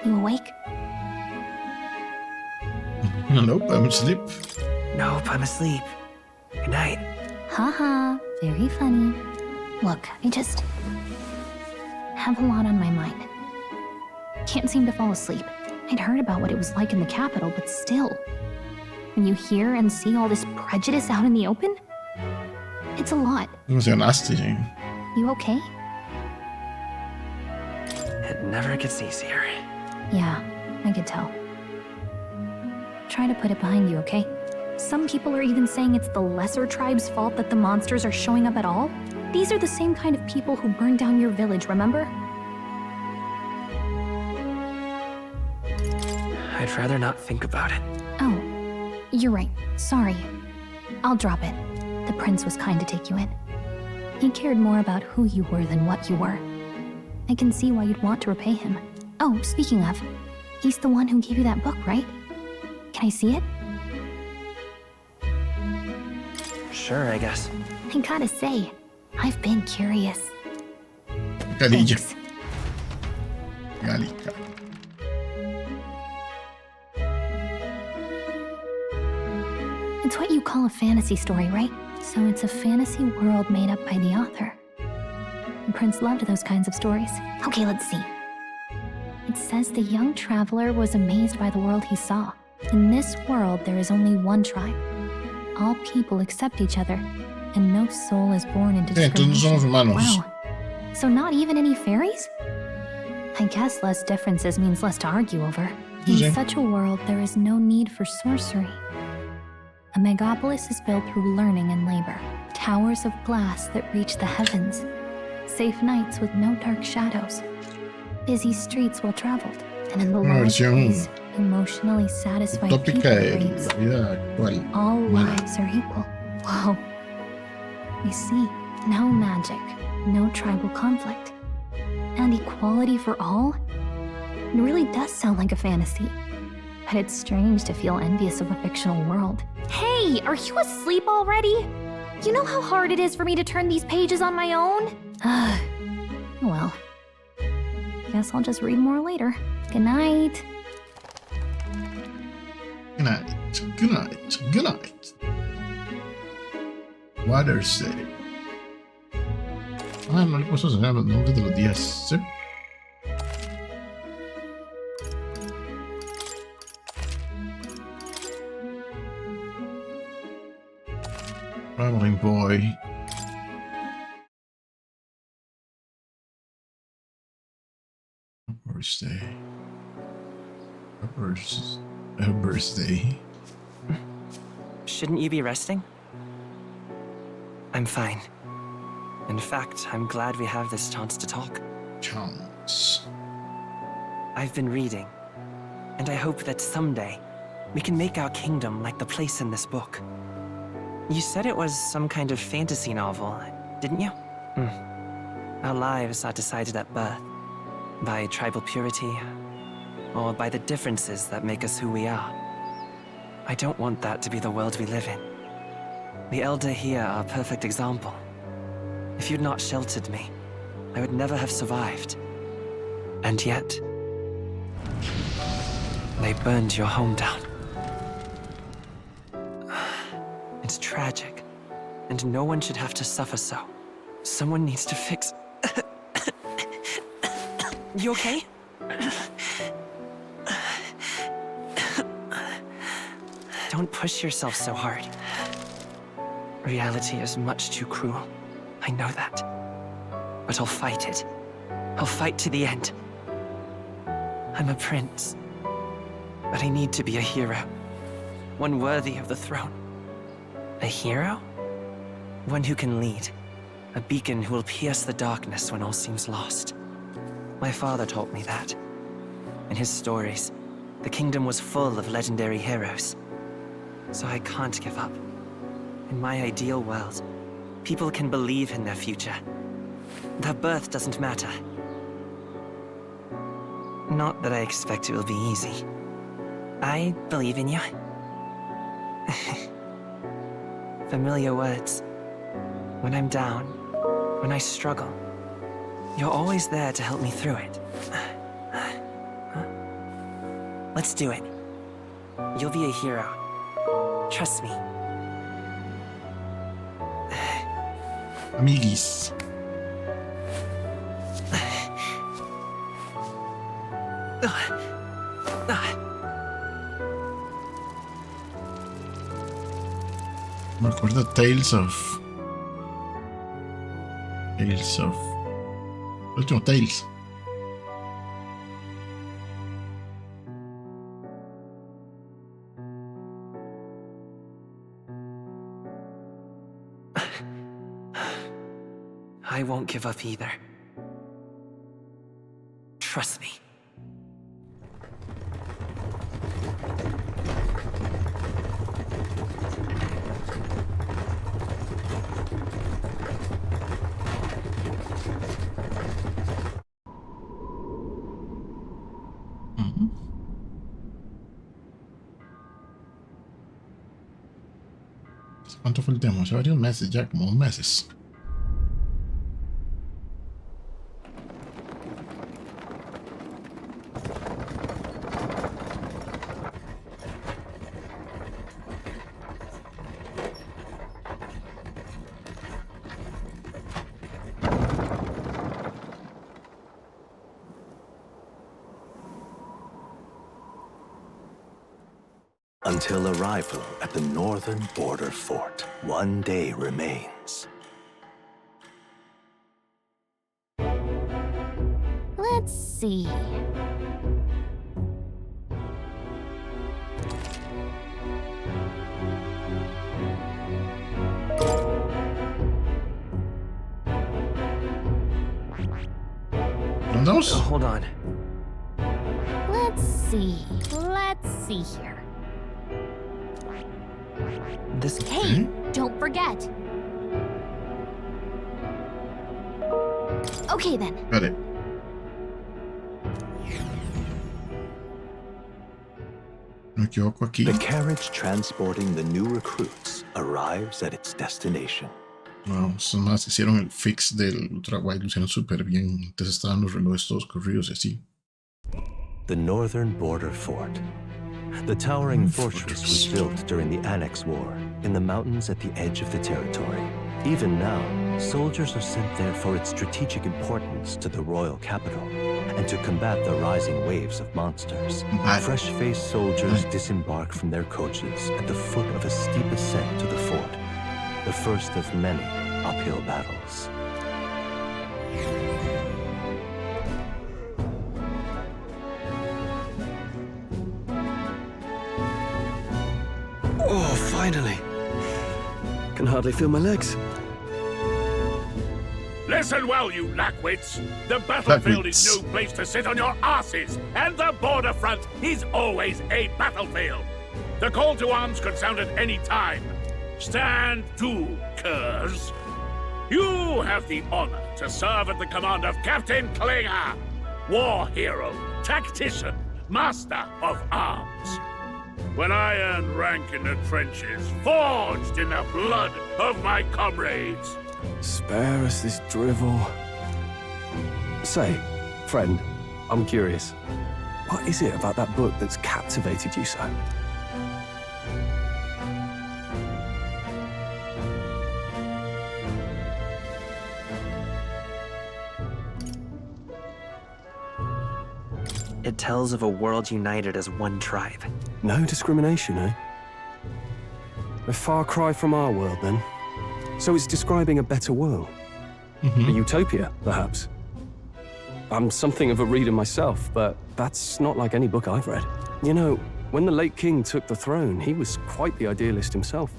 Speaker 3: You awake?
Speaker 1: Nope, I'm asleep.
Speaker 9: Nope, I'm asleep. Good night.
Speaker 3: Haha, very funny. Look, I just have a lot on my mind. Can't seem to fall asleep. I'd heard about what it was like in the capital, but still. When you hear and see all this prejudice out in the open, it's a lot.
Speaker 1: It was nasty.
Speaker 3: You okay?
Speaker 9: It never gets easier.
Speaker 3: Yeah, I could tell. Try to put it behind you, okay? Some people are even saying it's the lesser tribe's fault that the monsters are showing up at all. These are the same kind of people who burned down your village, remember?
Speaker 9: I'd rather not think about it.
Speaker 3: Oh, you're right. Sorry. I'll drop it. The prince was kind to take you in. He cared more about who you were than what you were. I can see why you'd want to repay him. Oh, speaking of, he's the one who gave you that book, right? Can I see it?
Speaker 9: Sure, I guess.
Speaker 3: I gotta say, I've been curious.
Speaker 1: Galilla. Gallica.
Speaker 3: It's what you call a fantasy story, right? So it's a fantasy world made up by the author. The prince loved those kinds of stories. Okay, let's see. It says the young traveler was amazed by the world he saw. In this world, there is only one tribe. All people accept each other, and no soul is born into discrimination. Wow. So not even any fairies? I guess less differences means less to argue over. In such a world, there is no need for sorcery. A megapolis is built through learning and labor. Towers of glass that reach the heavens. Safe nights with no dark shadows. Busy streets well traveled. And in the lowest place, emotionally satisfied people breeds. All lives are equal. Whoa. You see, no magic, no tribal conflict. And equality for all? It really does sound like a fantasy. But it's strange to feel envious of a fictional world. Hey, are you asleep already? You know how hard it is for me to turn these pages on my own? Well, guess I'll just read more later. Good night.
Speaker 1: Good night. Good night. Good night. Water City. Ah, no le puedo enseñar los nombres de los días. ¿Sí? Traveling boy. Birthday. A birthday.
Speaker 9: Shouldn't you be resting? I'm fine. In fact, I'm glad we have this chance to talk.
Speaker 1: Chance.
Speaker 9: I've been reading, and I hope that someday we can make our kingdom like the place in this book. You said it was some kind of fantasy novel, didn't you? Our lives are decided at birth, by tribal purity, or by the differences that make us who we are. I don't want that to be the world we live in. The Elder here are a perfect example. If you'd not sheltered me, I would never have survived. And yet, they burned your home down. It's tragic, and no one should have to suffer so. Someone needs to fix... You okay? Don't push yourself so hard. Reality is much too cruel. I know that. But I'll fight it. I'll fight to the end. I'm a prince. But I need to be a hero. One worthy of the throne. A hero? One who can lead. A beacon who will pierce the darkness when all seems lost. My father taught me that. In his stories, the kingdom was full of legendary heroes. So I can't give up. In my ideal world, people can believe in their future. Their birth doesn't matter. Not that I expect it will be easy. I believe in you. Familiar words. When I'm down, when I struggle, you're always there to help me through it. Let's do it. You'll be a hero. Trust me.
Speaker 1: Amiguis. Me acuerdo Tales of... Último Tales.
Speaker 9: I won't give up either. Trust me.
Speaker 1: ¿Cuánto fue el demo? Hace varios meses ya, como 2 meses.
Speaker 2: Until arrival at the northern border fort, one day remains.
Speaker 3: Let's see.
Speaker 9: Hold on.
Speaker 3: Let's see here. Hey, don't forget. Okay then.
Speaker 1: Got it. Me equivoco aquí.
Speaker 2: The carriage transporting the new recruits arrives at its destination.
Speaker 1: Wow, son más hicieron el fix del Ultra Wide, lo hicieron súper bien. Antes estaban los relojes todos corridos y así.
Speaker 2: The northern border fort. The towering fortress was built during the Annex War in the mountains at the edge of the territory. Even now, soldiers are sent there for its strategic importance to the royal capital and to combat the rising waves of monsters. Fresh-faced soldiers disembark from their coaches at the foot of a steep ascent to the fort, the first of many uphill battles.
Speaker 9: Oh, finally. Can hardly feel my legs.
Speaker 5: Listen well, you lackwits. The battlefield is no place to sit on your asses, and the border front is always a battlefield. The call to arms could sound at any time. Stand to, curs. You have the honor to serve at the command of Captain Klinger, war hero, tactician, master of arms. When I earned rank in the trenches, forged in the blood of my comrades.
Speaker 16: Spare us this drivel. Say, friend, I'm curious. What is it about that book that's captivated you so?
Speaker 9: It tells of a world united as one tribe.
Speaker 16: No discrimination, eh? A far cry from our world, then. So it's describing a better world. A utopia, perhaps. I'm something of a reader myself, but that's not like any book I've read. You know, when the late king took the throne, he was quite the idealist himself.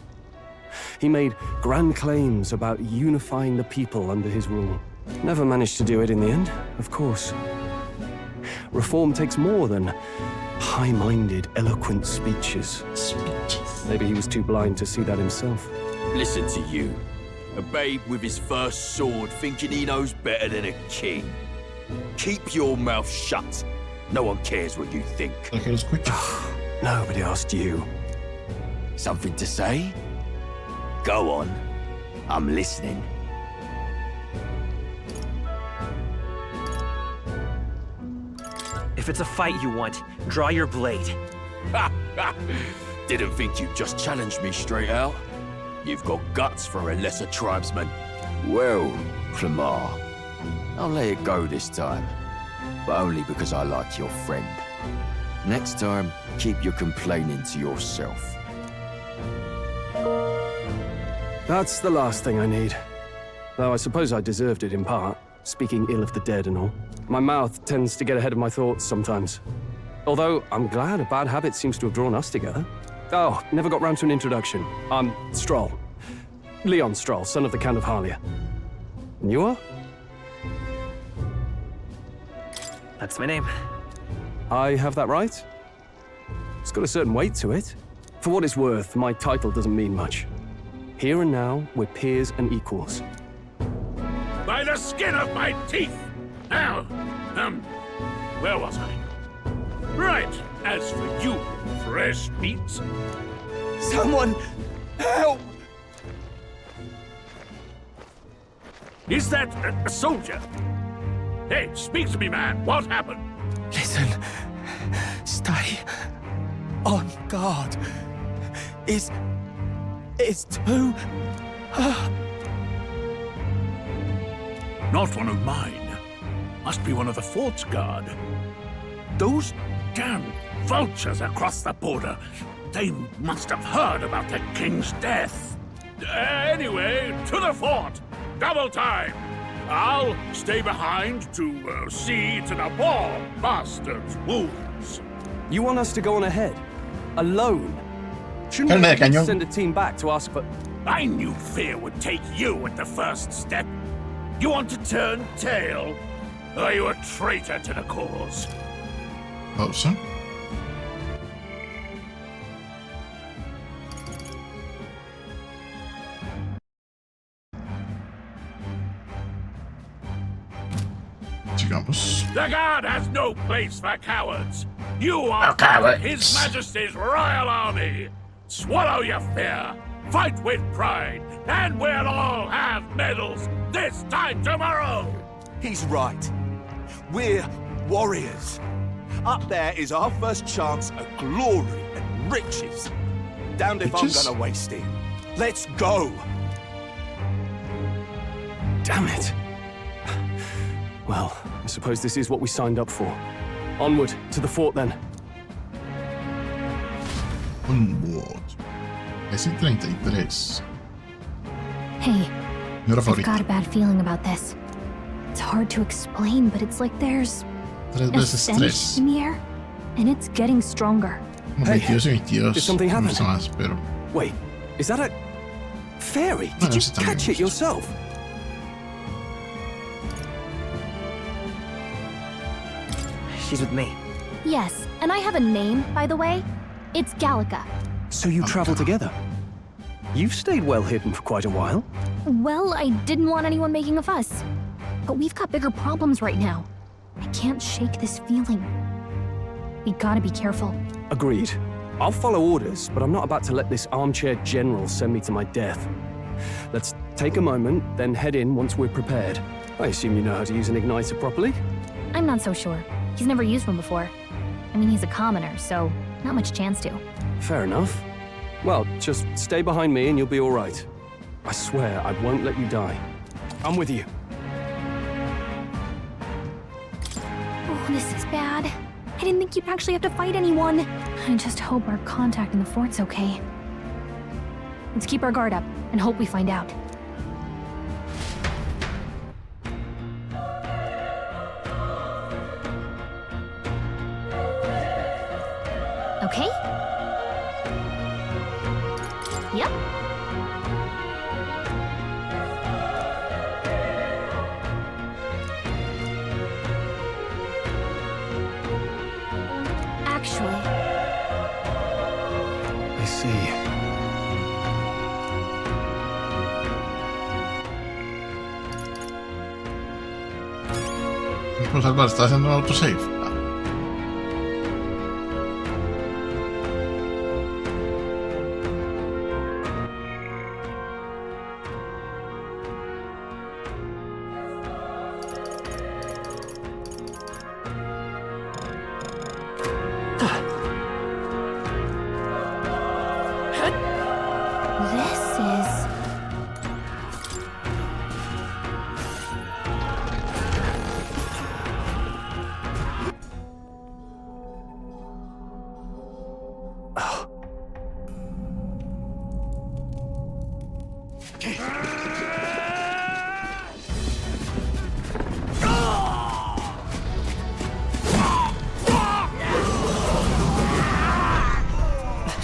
Speaker 16: He made grand claims about unifying the people under his rule. Never managed to do it in the end, of course. Reform takes more than high-minded, eloquent speeches. Maybe he was too blind to see that himself.
Speaker 18: Listen to you. A babe with his first sword thinking he knows better than a king. Keep your mouth shut. No one cares what you think.
Speaker 16: Nobody asked you.
Speaker 18: Something to say? Go on. I'm listening.
Speaker 9: If it's a fight you want, draw your blade.
Speaker 18: Didn't think you'd just challenge me straight out. You've got guts for a lesser tribesman. Well, Clemar, I'll let it go this time. But only because I like your friend. Next time, keep your complaining to yourself.
Speaker 16: That's the last thing I need. Though I suppose I deserved it in part, speaking ill of the dead and all. My mouth tends to get ahead of my thoughts sometimes. Although, I'm glad a bad habit seems to have drawn us together. Oh, never got round to an introduction. I'm Stroll. Leon Stroll, son of the Count of Harlia. And you are?
Speaker 9: That's my name.
Speaker 16: I have that right? It's got a certain weight to it. For what it's worth, my title doesn't mean much. Here and now, we're peers and equals.
Speaker 5: By the skin of my teeth! Now, where was I? Right. As for you, fresh meat.
Speaker 10: Someone help!
Speaker 5: Is that a soldier? Hey, speak to me, man. What happened?
Speaker 10: Listen. Stay on guard. It's too...
Speaker 5: Not one of mine. Must be one of the fort's guard. Those damn vultures across the border. They must have heard about the king's death. Anyway, to the fort. Double time. I'll stay behind to see to the poor bastard's wounds.
Speaker 16: You want us to go on ahead? Alone? Shouldn't we send a team back to ask for...
Speaker 5: I knew fear would take you at the first step. You want to turn tail? Are you a traitor to the cause?
Speaker 1: Pausa. Sigamos.
Speaker 5: The guard has no place for cowards. You are part of His Majesty's Royal Army. Swallow your fear. Fight with pride. And we'll all have medals this time tomorrow.
Speaker 7: He's right. We're warriors. Up there is our first chance at glory and riches. Damned if I'm gonna waste it. Let's go.
Speaker 16: Damn it. Well, I suppose this is what we signed up for. Onward, to the fort then.
Speaker 1: Onward. Es el 33.
Speaker 3: Hey,
Speaker 1: Mi hora
Speaker 3: I've
Speaker 1: favorita.
Speaker 3: got a bad feeling about this. It's hard to explain, but it's like there's
Speaker 1: Tres
Speaker 3: a
Speaker 1: veces
Speaker 3: stench
Speaker 1: tres.
Speaker 3: in the air, and it's getting stronger.
Speaker 1: Como 22 y 22.
Speaker 16: Did something happen?
Speaker 1: No sé más, pero...
Speaker 16: Wait, is that a... fairy?
Speaker 1: No,
Speaker 16: Did you
Speaker 1: eso también
Speaker 16: catch
Speaker 1: me
Speaker 16: it yourself?
Speaker 9: She's with me.
Speaker 3: Yes, and I have a name, by the way. It's Gallica.
Speaker 16: So you travel together? You've stayed well hidden for quite a while.
Speaker 3: Well, I didn't want anyone making a fuss. But we've got bigger problems right now. I can't shake this feeling. We gotta be careful.
Speaker 16: Agreed. I'll follow orders, but I'm not about to let this armchair general send me to my death. Let's take a moment, then head in once we're prepared. I assume you know how to use an igniter properly?
Speaker 3: I'm not so sure. He's never used one before. I mean, he's a commoner, so not much chance to.
Speaker 16: Fair enough. Well, just stay behind me and you'll be all right. I swear I won't let you die. I'm with you.
Speaker 3: Oh, this is bad. I didn't think you'd actually have to fight anyone. I just hope our contact in the fort's okay. Let's keep our guard up and hope we find out. Okay? Yep. Actually,
Speaker 16: I see.
Speaker 1: Vamos a salvar, está haciendo un autosave.
Speaker 3: this is...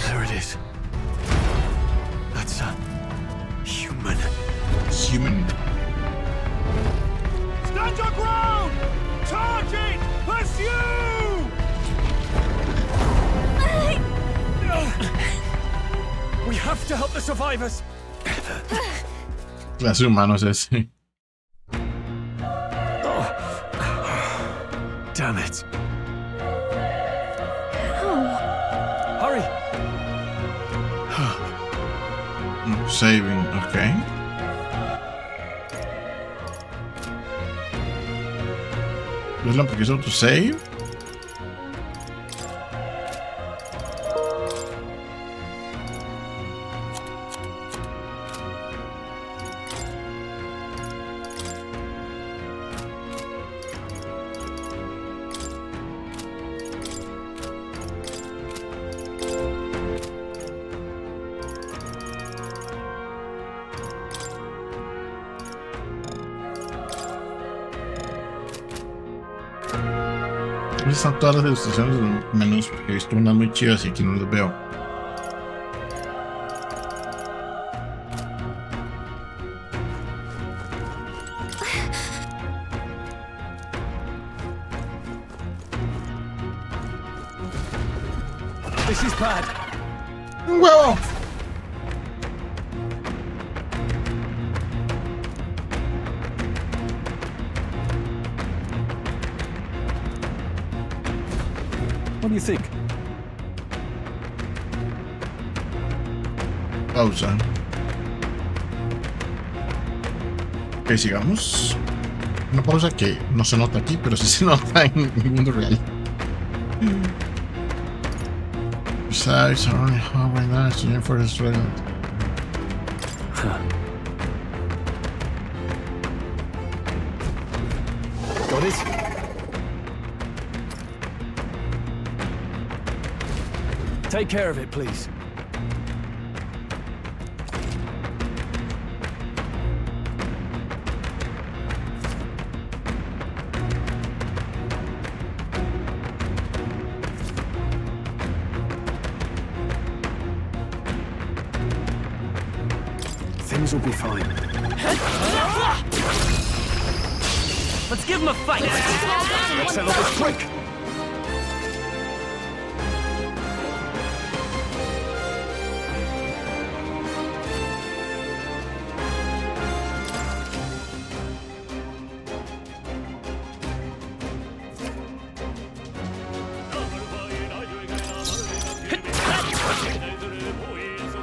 Speaker 16: There it is. That's a human.
Speaker 1: Human.
Speaker 7: Stand your ground! Charge it! Pursue!
Speaker 16: We have to help the survivors.
Speaker 1: Clase humano es ese.
Speaker 16: Damn it.
Speaker 1: auto-saving, ok. ¿Es porque es auto-save? Están todas las ilustraciones de los menús, porque he visto unas muy chidas y aquí no las veo.
Speaker 6: This is bad.
Speaker 1: ¡Un huevo!
Speaker 16: What do you think?
Speaker 1: Pausa. Ok, sigamos. Una pausa que no se nota aquí, pero sí se nota en el mundo real. Besides, I only have right now to for this trailer.
Speaker 16: Got it? Take care of it, please. Things will be fine.
Speaker 9: Let's give him a fight!
Speaker 16: Let's settle this quick!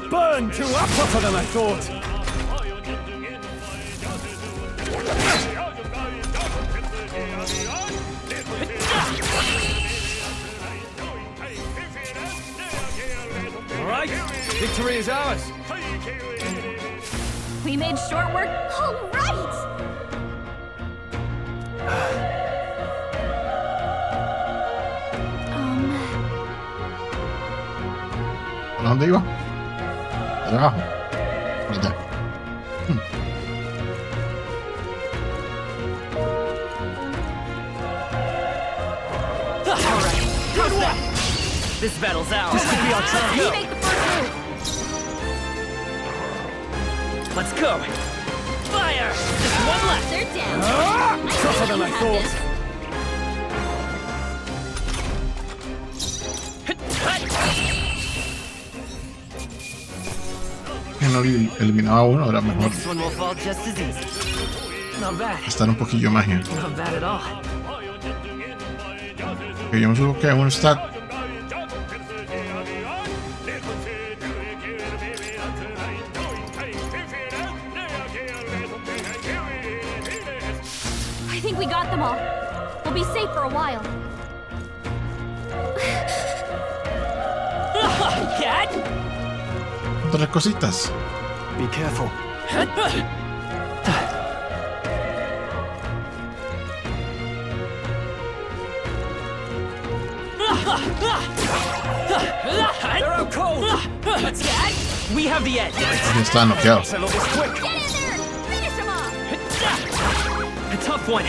Speaker 6: Burn to up tougher than I thought. All right, victory is ours.
Speaker 3: We made short work. All right.
Speaker 1: ¿A dónde iba? Abajo. Por allá.
Speaker 9: How's that? This battle's ours.
Speaker 6: This could be our chance.
Speaker 3: We make the first move.
Speaker 9: Let's go. Fire! Just one left.
Speaker 3: They're down.
Speaker 6: Tougher than I thought.
Speaker 1: Que no eliminaba uno, era mejor
Speaker 9: Next one will fall just as easy. Not bad.
Speaker 1: estar un poquillo más gente.
Speaker 9: Not bad at all.
Speaker 1: Que yo me supo que uno está.
Speaker 3: I think we got them all. We'll be safe for a while.
Speaker 9: Cat?
Speaker 1: Otras cositas.
Speaker 16: Be careful.
Speaker 9: They're out cold. Cat? We have the edge.
Speaker 1: Ya está noqueado.
Speaker 16: Settle this quick.
Speaker 3: Get in there! Finish him off!
Speaker 9: A tough one.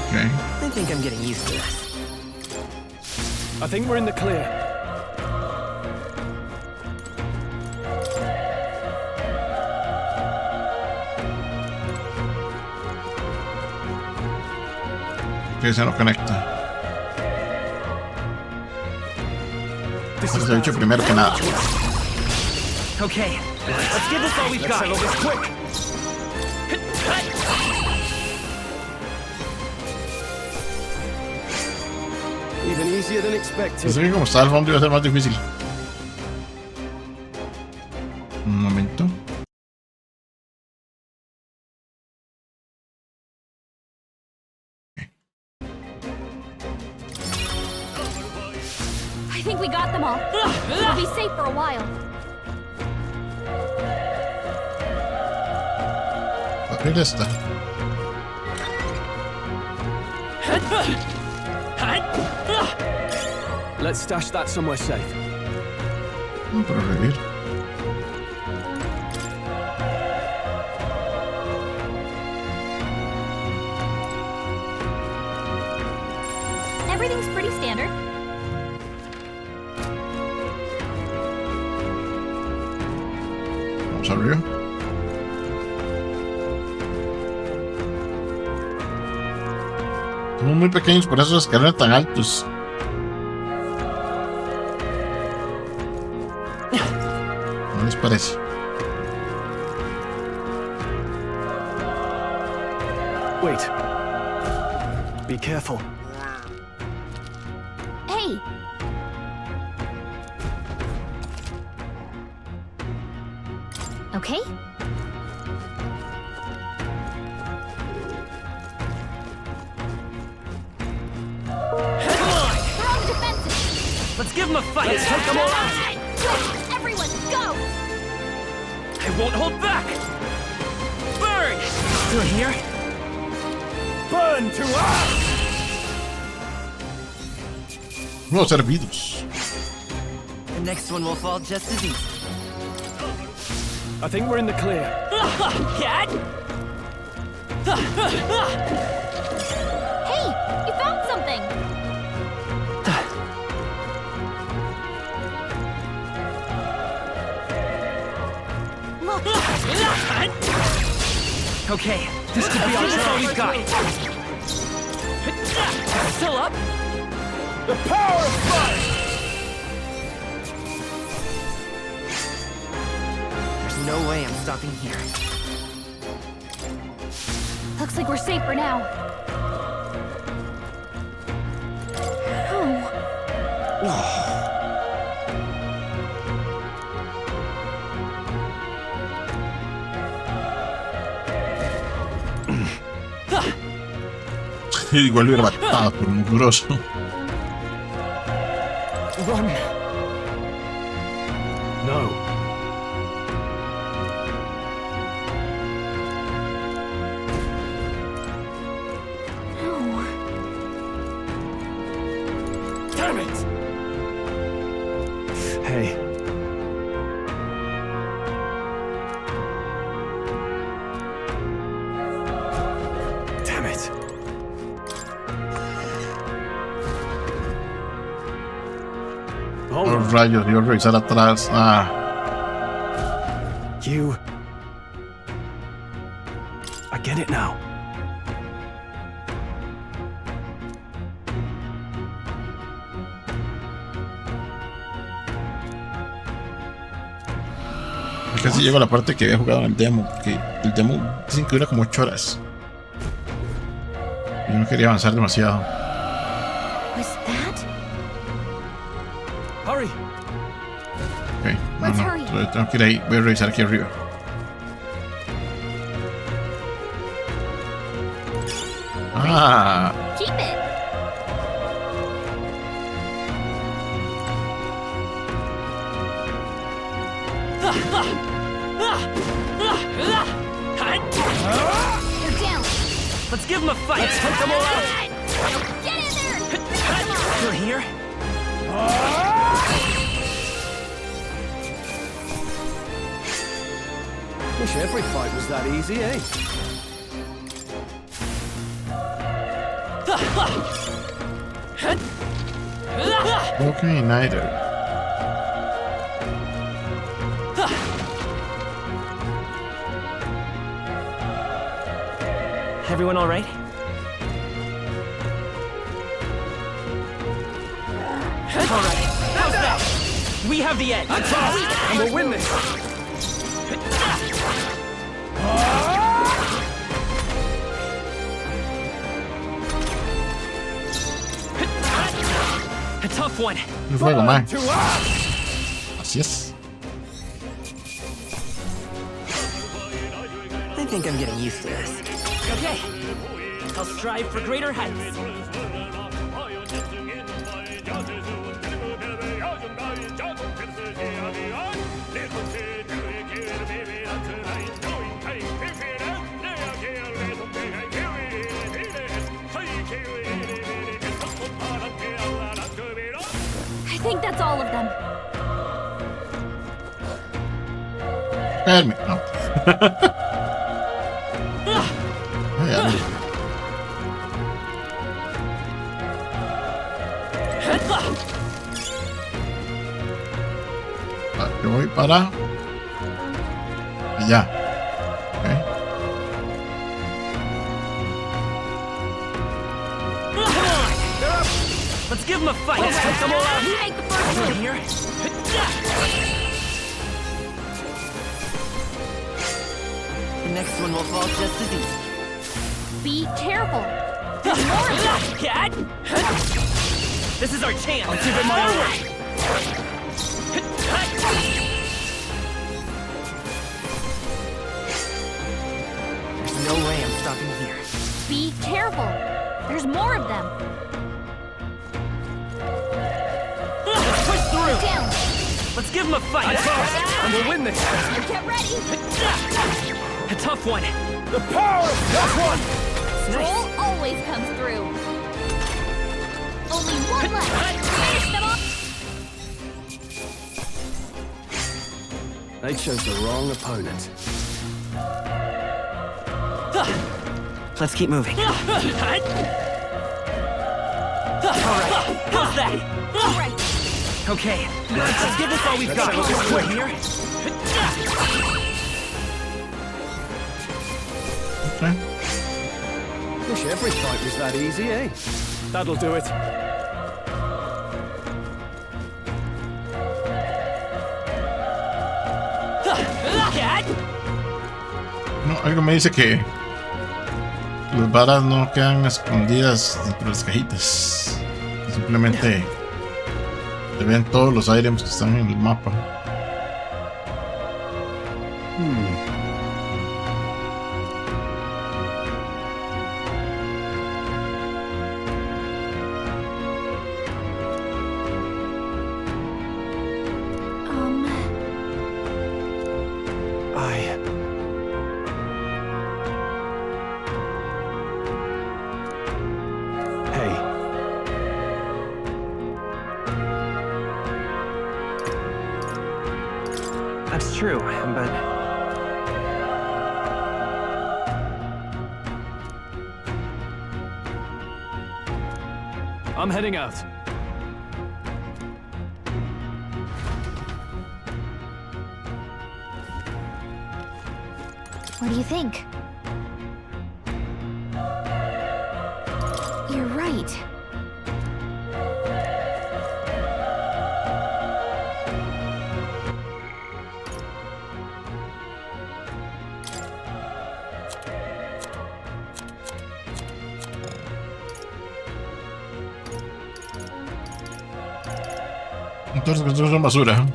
Speaker 1: Okay.
Speaker 9: I think I'm getting used to this.
Speaker 16: I think we're in the clear.
Speaker 1: Que se nos conecta. Eso se ha dicho primero que nada.
Speaker 9: Okay, let's give this all we've got.
Speaker 16: Settle this quick. Even easier than expected.
Speaker 1: Pensé que como estaba el fondo iba a ser más difícil. Un momento.
Speaker 3: I think we got them all. We'll be safe for a while.
Speaker 1: Abrir esta.
Speaker 16: Let's stash that somewhere safe.
Speaker 1: No, para revivir.
Speaker 3: Everything's pretty standard.
Speaker 1: Vamos arriba. Somos muy pequeños, por eso las escaleras tan altos. ¿No les parece?
Speaker 16: Wait. Be careful.
Speaker 3: Hey! Okay?
Speaker 9: Let's give them a fight!
Speaker 3: Let's take them all out! Quick, everyone, go!
Speaker 9: I won't hold back! Burn! Still here?
Speaker 7: Burn to us!
Speaker 1: Los hervidos.
Speaker 9: The next one will fall just as easy.
Speaker 16: I think we're in the clear.
Speaker 9: Cat!
Speaker 3: Hey, you found something! Look!
Speaker 9: Okay, this could be all we've got. Still up?
Speaker 7: The power of fire!
Speaker 9: There's no way I'm stopping here.
Speaker 3: Looks like we're safe for now. Oh.
Speaker 1: Igual lo hubiera matado por mugroso.
Speaker 16: Run. No.
Speaker 7: Damn it!
Speaker 16: Hey. Damn it.
Speaker 1: Oh, rayos, yo revisar atrás. Ah.
Speaker 16: You. I get it now.
Speaker 1: Casi llego a la parte que había jugado en el demo, porque el demo dicen que dura como 8 horas. Y yo no quería avanzar demasiado.
Speaker 3: Was that?
Speaker 16: Hurry.
Speaker 1: Ok, no, tengo que ir ahí. Voy a revisar aquí arriba. Ah.
Speaker 3: Keep it. They're down.
Speaker 9: Let's give them a fight!
Speaker 3: Let's
Speaker 9: take them all out!
Speaker 3: Get in there!
Speaker 9: Still here?
Speaker 16: Wish every fight was that easy, eh?
Speaker 1: Okay, neither.
Speaker 9: Everyone all right? All right. How's that? We have the edge.
Speaker 16: And we'll win this.
Speaker 9: A tough one.
Speaker 1: El fuego, man. Así es.
Speaker 9: I think I'm getting used to this. Okay. I'll strive for greater heights.
Speaker 3: I think that's all of them.
Speaker 1: Espérame, no. Yo voy para allá. Okay.
Speaker 9: Let's give them a fight. Let's take them all out.
Speaker 3: Take the first one
Speaker 9: here. The next one will fall just as easy.
Speaker 3: Be careful.
Speaker 9: This is our chance. I'll give it my all. There's no way I'm stopping here.
Speaker 3: Be careful. There's more of them.
Speaker 9: Let's push through.
Speaker 3: Down.
Speaker 9: Let's give them a fight.
Speaker 16: And we'll win this.
Speaker 3: Get ready.
Speaker 9: A tough one.
Speaker 16: The power of that one.
Speaker 3: Troll always comes through. Only one left. Finish them off.
Speaker 16: They chose the wrong opponent.
Speaker 9: Let's keep moving. All right. How's that?
Speaker 3: All right.
Speaker 9: Okay. Let's give this all we've got. We're here.
Speaker 1: Okay.
Speaker 16: Wish every fight was that easy, eh? That'll do it.
Speaker 1: No, algo me dice que las balas no quedan escondidas dentro de las cajitas. Simplemente se ven todos los items que están en el mapa.
Speaker 9: That's true, but...
Speaker 16: I'm heading out.
Speaker 3: What do you think? You're right.
Speaker 1: Entonces, esto es basura.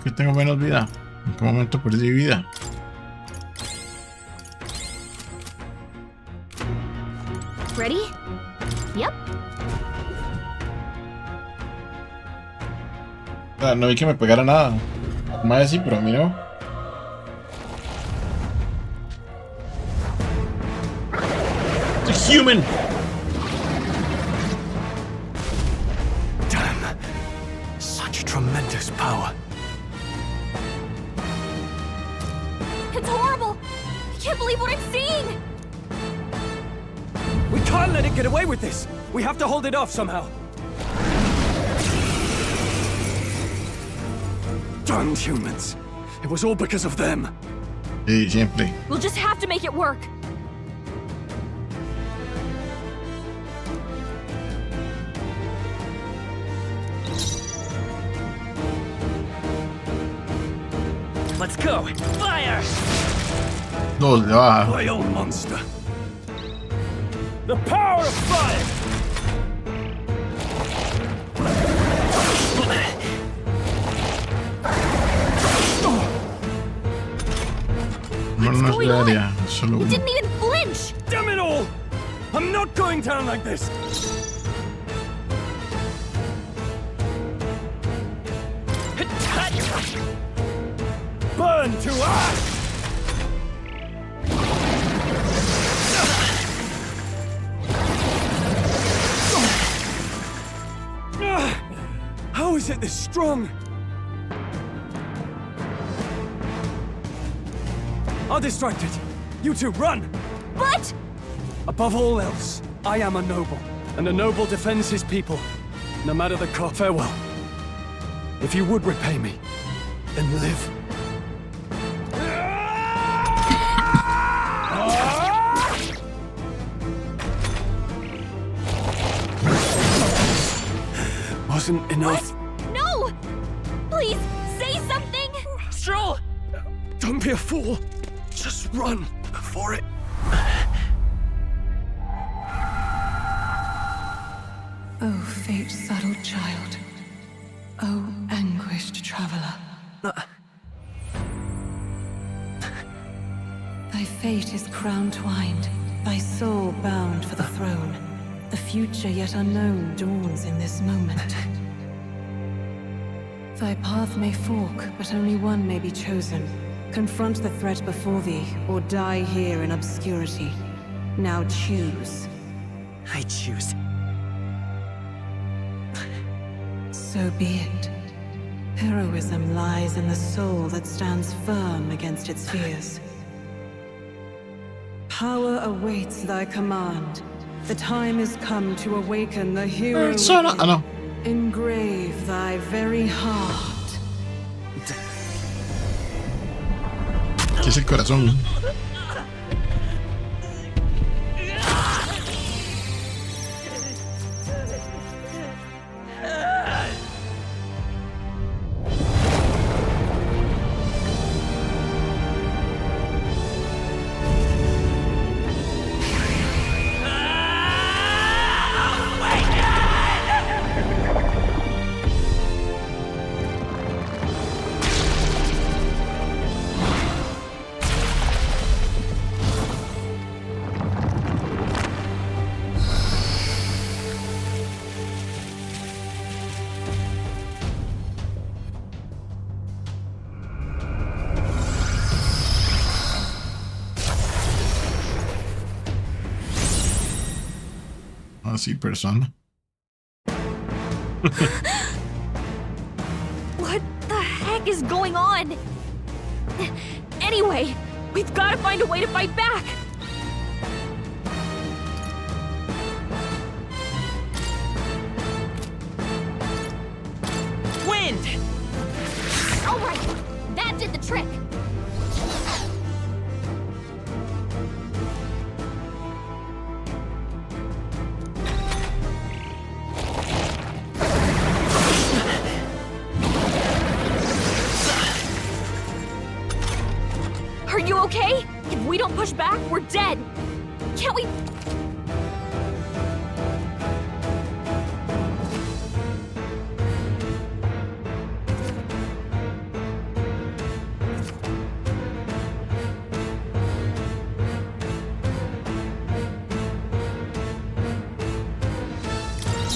Speaker 1: Que tengo menos vida. ¿En qué momento perdí vida?
Speaker 3: Ready? Yep.
Speaker 1: No vi que me pegara nada. Más sí, pero a mí no. It's a human.
Speaker 9: Damn. Such tremendous power.
Speaker 3: It's horrible! I can't believe what I'm seeing!
Speaker 16: We can't let it get away with this. We have to hold it off somehow. Darn humans. It was all because of them.
Speaker 1: Sí, siempre.
Speaker 3: We'll just have to make it work.
Speaker 9: Let's go! Fire!
Speaker 1: No, le baja.
Speaker 16: Vile monster. The power of fire!
Speaker 1: No es de área, solo
Speaker 3: He
Speaker 1: uno.
Speaker 3: didn't even flinch!
Speaker 16: Damn it all! I'm not going down like this! Burn to ash! How is it this strong? I'll distract it. You two, run!
Speaker 3: But...
Speaker 16: Above all else, I am a noble, and a noble defends his people, no matter the cost. Farewell. If you would repay me, then live. Wasn't enough.
Speaker 3: What? No! Please, say something!
Speaker 16: Stroll! Don't be a fool. Just run before it...
Speaker 8: Oh, fate-saddled child. Oh, anguished traveler. Thy fate is crown-twined, thy soul bound for the throne. The future yet unknown dawns in this moment. Thy path may fork, but only one may be chosen. Confront the threat before thee, or die here in obscurity. Now choose.
Speaker 9: I choose.
Speaker 8: So be it. Heroism lies in the soul that stands firm against its fears. Power awaits thy command. The time is come to awaken the hero within. Engrave thy very heart.
Speaker 1: ¿Qué es el corazón? Así, persona.
Speaker 3: What the heck is going on? Anyway, we've got to find a way to fight back.
Speaker 9: Wind!
Speaker 3: All right, that did the trick. Are you okay? If we don't push back, we're dead. Can't we...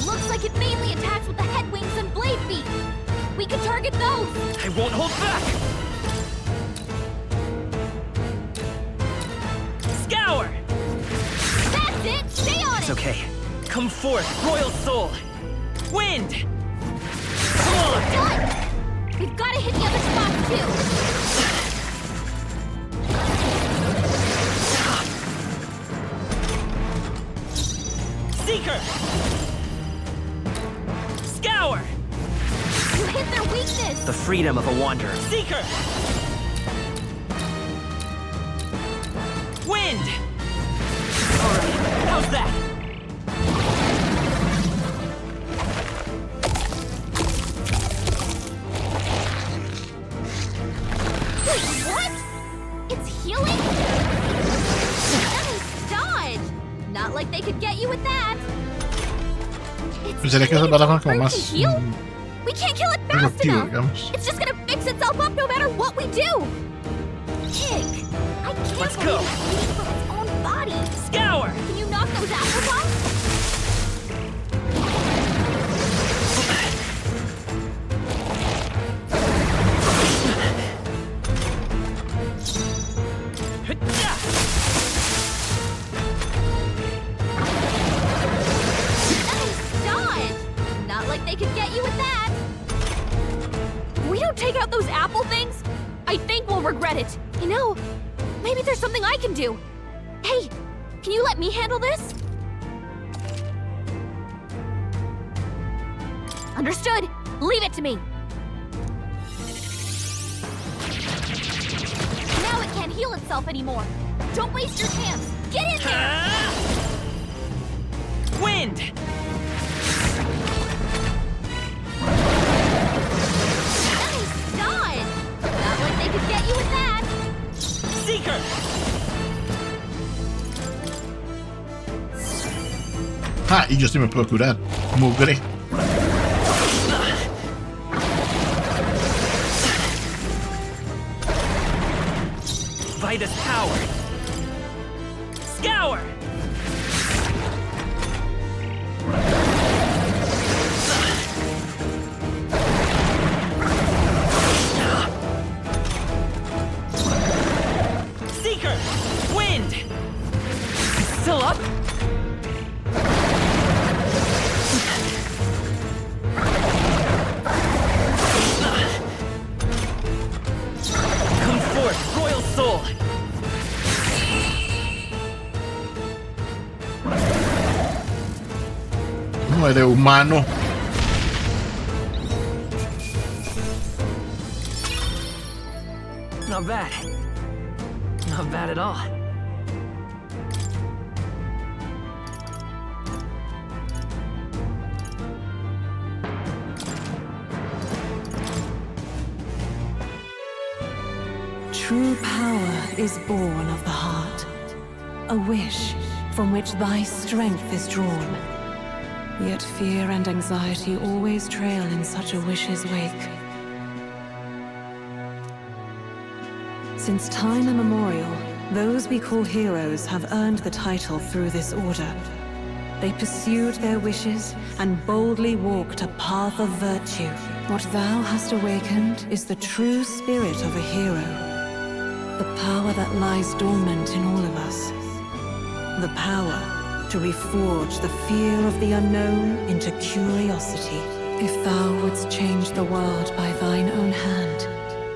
Speaker 3: Looks like it mainly attacks with the head wings and blade feet. We can target those.
Speaker 9: I won't hold back! Scour!
Speaker 3: That's it! Stay on
Speaker 9: It's
Speaker 3: it!
Speaker 9: okay. Come forth, royal soul! Wind! Come on!
Speaker 3: Done! We've got to hit the other spots too.
Speaker 9: Seeker! Scour!
Speaker 3: You hit their weakness!
Speaker 9: The freedom of a wanderer. Seeker! Wind! Alright, how's that?
Speaker 3: Wait, what? It's healing? Nice dodge! Not like they could get you with that.
Speaker 1: Pues sería que esas balas van como más
Speaker 3: We can't kill it fast enough. It's just gonna fix itself up no matter what we do. Kick! I can't
Speaker 9: Let's go.
Speaker 3: believe it's eating from its own body.
Speaker 9: Scour!
Speaker 3: Can you knock those apples off? They could get you with that. If we don't take out those apple things, I think we'll regret it. You know, maybe there's something I can do. Hey, can you let me handle this? Understood. Leave it to me. Now it can't heal itself anymore. Don't waste your chance. Get in there.
Speaker 9: Wind!
Speaker 3: Not like they could get you with that!
Speaker 9: Seeker!
Speaker 1: Ah, y yo sí me puedo curar. Mugre.
Speaker 9: Vitus power! Scour! Wind! Still up? Come forth, royal soul!
Speaker 1: Muere humano.
Speaker 9: Not bad. Not bad at all.
Speaker 8: True power is born of the heart. A wish from which thy strength is drawn. Yet fear and anxiety always trail in such a wish's wake. Since time immemorial, those we call heroes have earned the title through this order. They pursued their wishes and boldly walked a path of virtue. What thou hast awakened is the true spirit of a hero. The power that lies dormant in all of us. The power to reforge the fear of the unknown into curiosity. If thou wouldst change the world by thine own hand,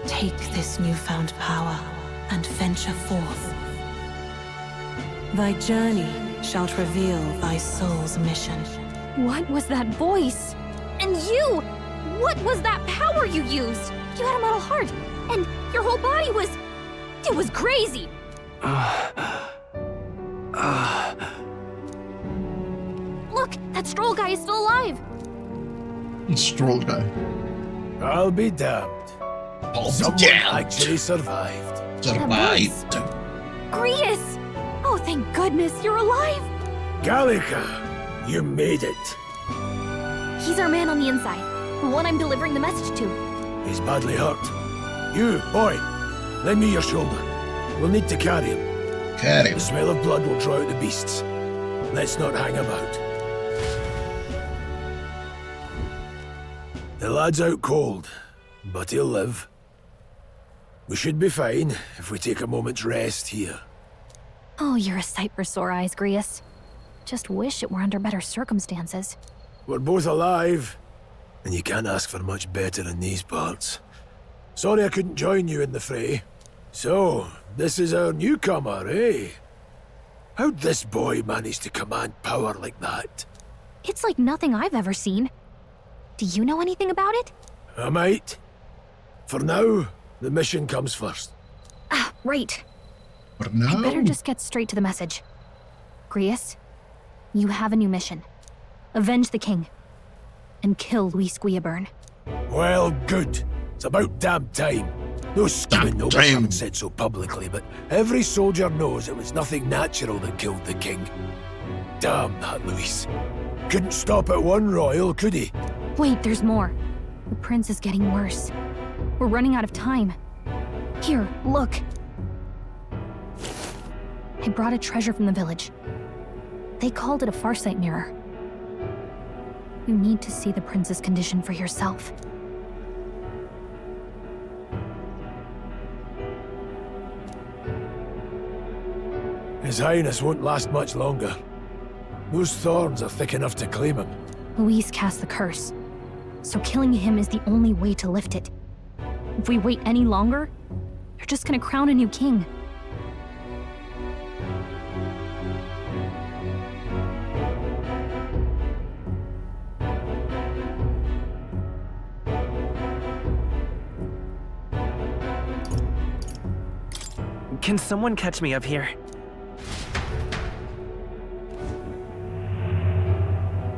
Speaker 8: take this newfound power and venture forth. Thy journey shalt reveal thy soul's mission.
Speaker 3: What was that voice? And you! What was that power you used? You had a metal heart, and your whole body was... It was crazy! Look, that Stroll guy is still alive!
Speaker 1: Stroll guy.
Speaker 7: I'll be damned. Someone actually survived.
Speaker 1: Survived.
Speaker 3: Grius! Oh, thank goodness, you're alive!
Speaker 7: Gallica, you made it.
Speaker 3: He's our man on the inside, the one I'm delivering the message to.
Speaker 7: He's badly hurt. You, boy, lend me your shoulder. We'll need to carry him.
Speaker 1: Carry him.
Speaker 7: The smell of blood will draw out the beasts. Let's not hang about. The lad's out cold, but he'll live. We should be fine if we take a moment's rest here.
Speaker 3: Oh, you're a sight for sore eyes, Grius. Just wish it were under better circumstances.
Speaker 7: We're both alive, and you can't ask for much better in these parts. Sorry I couldn't join you in the fray. So, this is our newcomer, eh? How'd this boy manage to command power like that?
Speaker 3: It's like nothing I've ever seen. Do you know anything about it?
Speaker 19: I might. For now, the mission comes first.
Speaker 3: Ah, right.
Speaker 1: For now?
Speaker 3: I better just get straight to the message. Grius, you have a new mission. Avenge the king. And kill Luis Guillaburn.
Speaker 19: Well, good. It's about damn time. No scheming nobles haven't said so publicly, but every soldier knows it was nothing natural that killed the king. Damn that Luis. Couldn't stop at one royal, could he?
Speaker 3: Wait, there's more. The prince is getting worse. We're running out of time. Here, look. I brought a treasure from the village. They called it a farsight mirror. You need to see the prince's condition for yourself.
Speaker 19: His Highness won't last much longer. Those thorns are thick enough to claim him.
Speaker 3: Luis cast the curse, so killing him is the only way to lift it. If we wait any longer, they're just gonna crown a new king.
Speaker 9: Can someone catch me up here?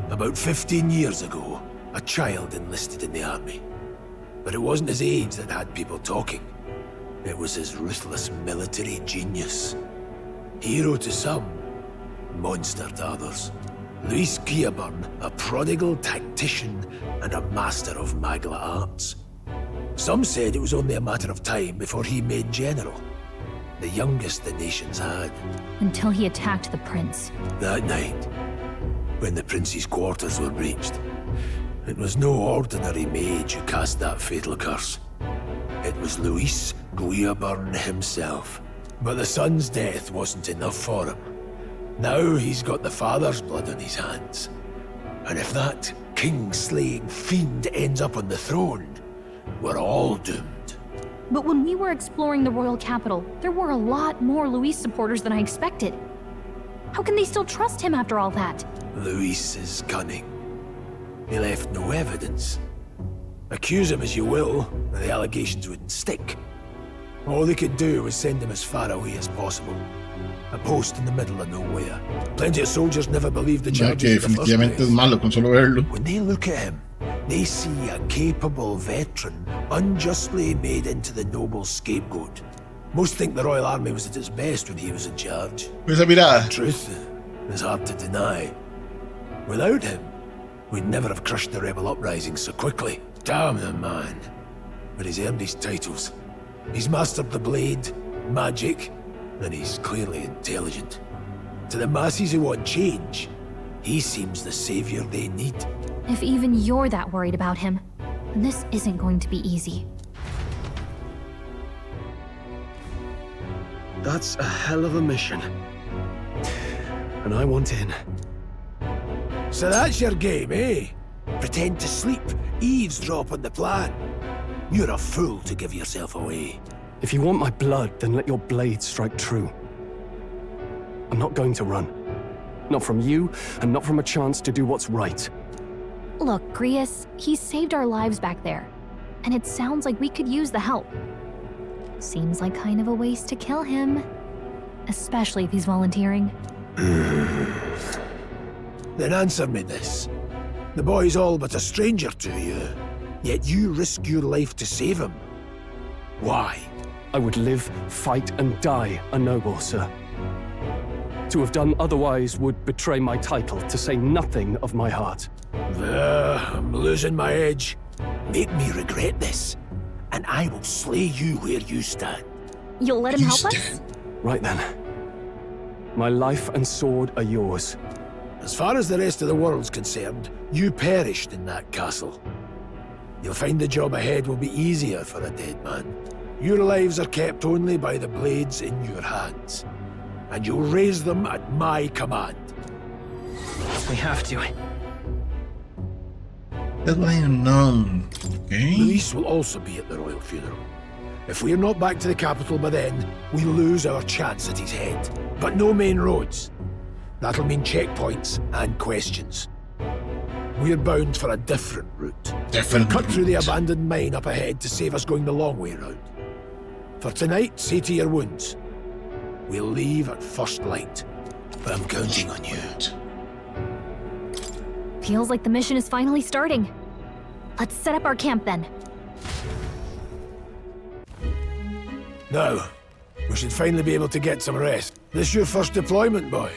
Speaker 19: About 15 years ago, a child enlisted in the army. But it wasn't his age that had people talking. It was his ruthless military genius. Hero to some, monster to others. Luis Guillaburn, a prodigal tactician and a master of Magla arts. Some said it was only a matter of time before he made general. The youngest the nation's had.
Speaker 3: Until he attacked the prince.
Speaker 19: That night, when the prince's quarters were breached, it was no ordinary mage who cast that fatal curse. It was Luis Guillaburn himself. But the son's death wasn't enough for him. Now he's got the father's blood on his hands. And if that king-slaying fiend ends up on the throne, we're all doomed.
Speaker 3: But when we were exploring the royal capital, there were a lot more Luis supporters than I expected. How can they still trust him after all that?
Speaker 19: Luis is cunning. He left no evidence. Accuse him as you will, the allegations wouldn't stick. All they could do was send him as far away as possible. A post in the middle of nowhere. Plenty of soldiers never believed the charges in the first place.
Speaker 1: Malo con solo verlo.
Speaker 19: When they look at him, they see a capable veteran unjustly made into the noble scapegoat. Most think the Royal Army was at its best when he was in charge.
Speaker 1: The
Speaker 19: truth is hard to deny. Without him, we'd never have crushed the rebel uprising so quickly. Damn the man. But he's earned his titles. He's mastered the blade, magic, and he's clearly intelligent. To the masses who want change, he seems the savior they need.
Speaker 3: If even you're that worried about him, then this isn't going to be easy.
Speaker 16: That's a hell of a mission. And I want in.
Speaker 19: So that's your game, eh? Pretend to sleep, eavesdrop on the plan. You're a fool to give yourself away.
Speaker 16: If you want my blood, then let your blade strike true. I'm not going to run. Not from you, and not from a chance to do what's right.
Speaker 3: Look, Grius, he saved our lives back there. And it sounds like we could use the help. Seems like kind of a waste to kill him. Especially if he's volunteering.
Speaker 19: Then answer me this. The boy's all but a stranger to you, yet you risk your life to save him. Why?
Speaker 16: I would live, fight, and die a noble, sir. To have done otherwise would betray my title, to say nothing of my heart.
Speaker 19: I'm losing my edge. Make me regret this, and I will slay you where you stand.
Speaker 3: You'll let him help us?
Speaker 16: Right then. My life and sword are yours.
Speaker 19: As far as the rest of the world's concerned, you perished in that castle. You'll find the job ahead will be easier for a dead man. Your lives are kept only by the blades in your hands, and you'll raise them at my command.
Speaker 9: We have to.
Speaker 1: That's why I'm known. Okay.
Speaker 19: Luis will also be at the royal funeral. If we're not back to the capital by then, we lose our chance at his head. But no main roads. That'll mean checkpoints and questions. We're bound for a different route. We'll cut through the abandoned mine up ahead to save us going the long way round. For tonight, see to your wounds. We'll leave at first light. I'm counting on you.
Speaker 3: Feels like the mission is finally starting. Let's set up our camp then.
Speaker 19: Now, we should finally be able to get some rest. This your first deployment, boy?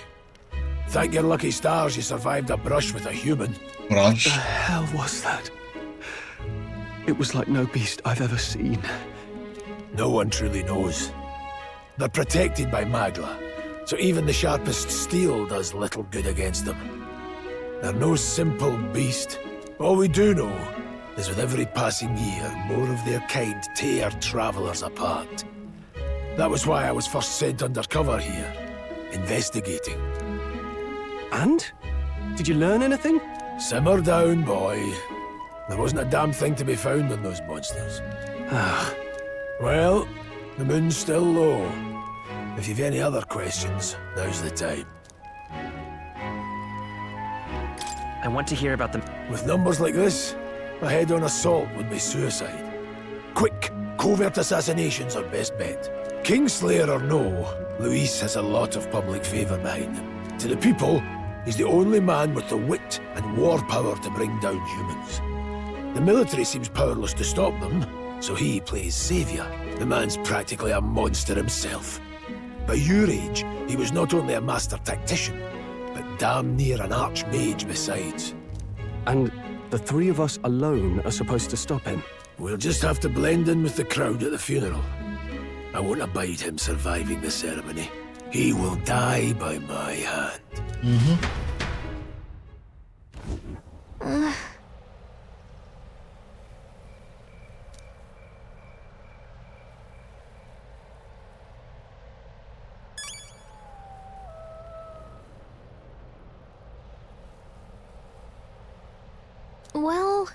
Speaker 19: Thank your lucky stars you survived a brush with a human.
Speaker 9: What the hell was that? It was like no beast I've ever seen.
Speaker 19: No one truly knows. They're protected by Magla, so even the sharpest steel does little good against them. They're no simple beast. All we do know is with every passing year, more of their kind tear travelers apart. That was why I was first sent undercover here, investigating.
Speaker 16: And? Did you learn anything?
Speaker 19: Simmer down, boy. There wasn't a damn thing to be found on those monsters. Well, the moon's still low. If you've any other questions, now's the time.
Speaker 9: I want to hear about them.
Speaker 19: With numbers like this, a head-on assault would be suicide. Quick, covert assassinations are best bet. Kingslayer or no, Luis has a lot of public favor behind him. To the people, he's the only man with the wit and war power to bring down humans. The military seems powerless to stop them, so he plays savior. The man's practically a monster himself. By your age, he was not only a master tactician, but damn near an archmage besides.
Speaker 16: And the three of us alone are supposed to stop him?
Speaker 19: We'll just have to blend in with the crowd at the funeral. I won't abide him surviving the ceremony. He will die by my hand.
Speaker 3: Well...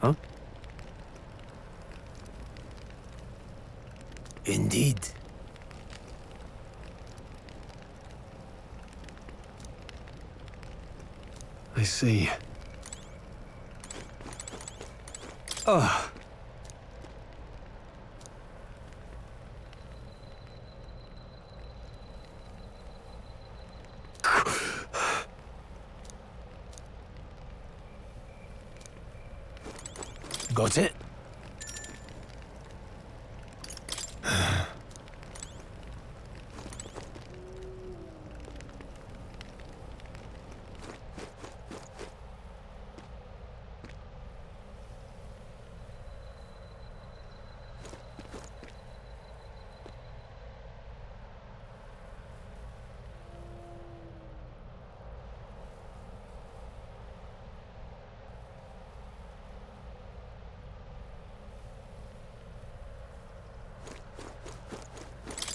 Speaker 16: Huh?
Speaker 19: Indeed.
Speaker 16: I see. Ugh.
Speaker 19: Got it?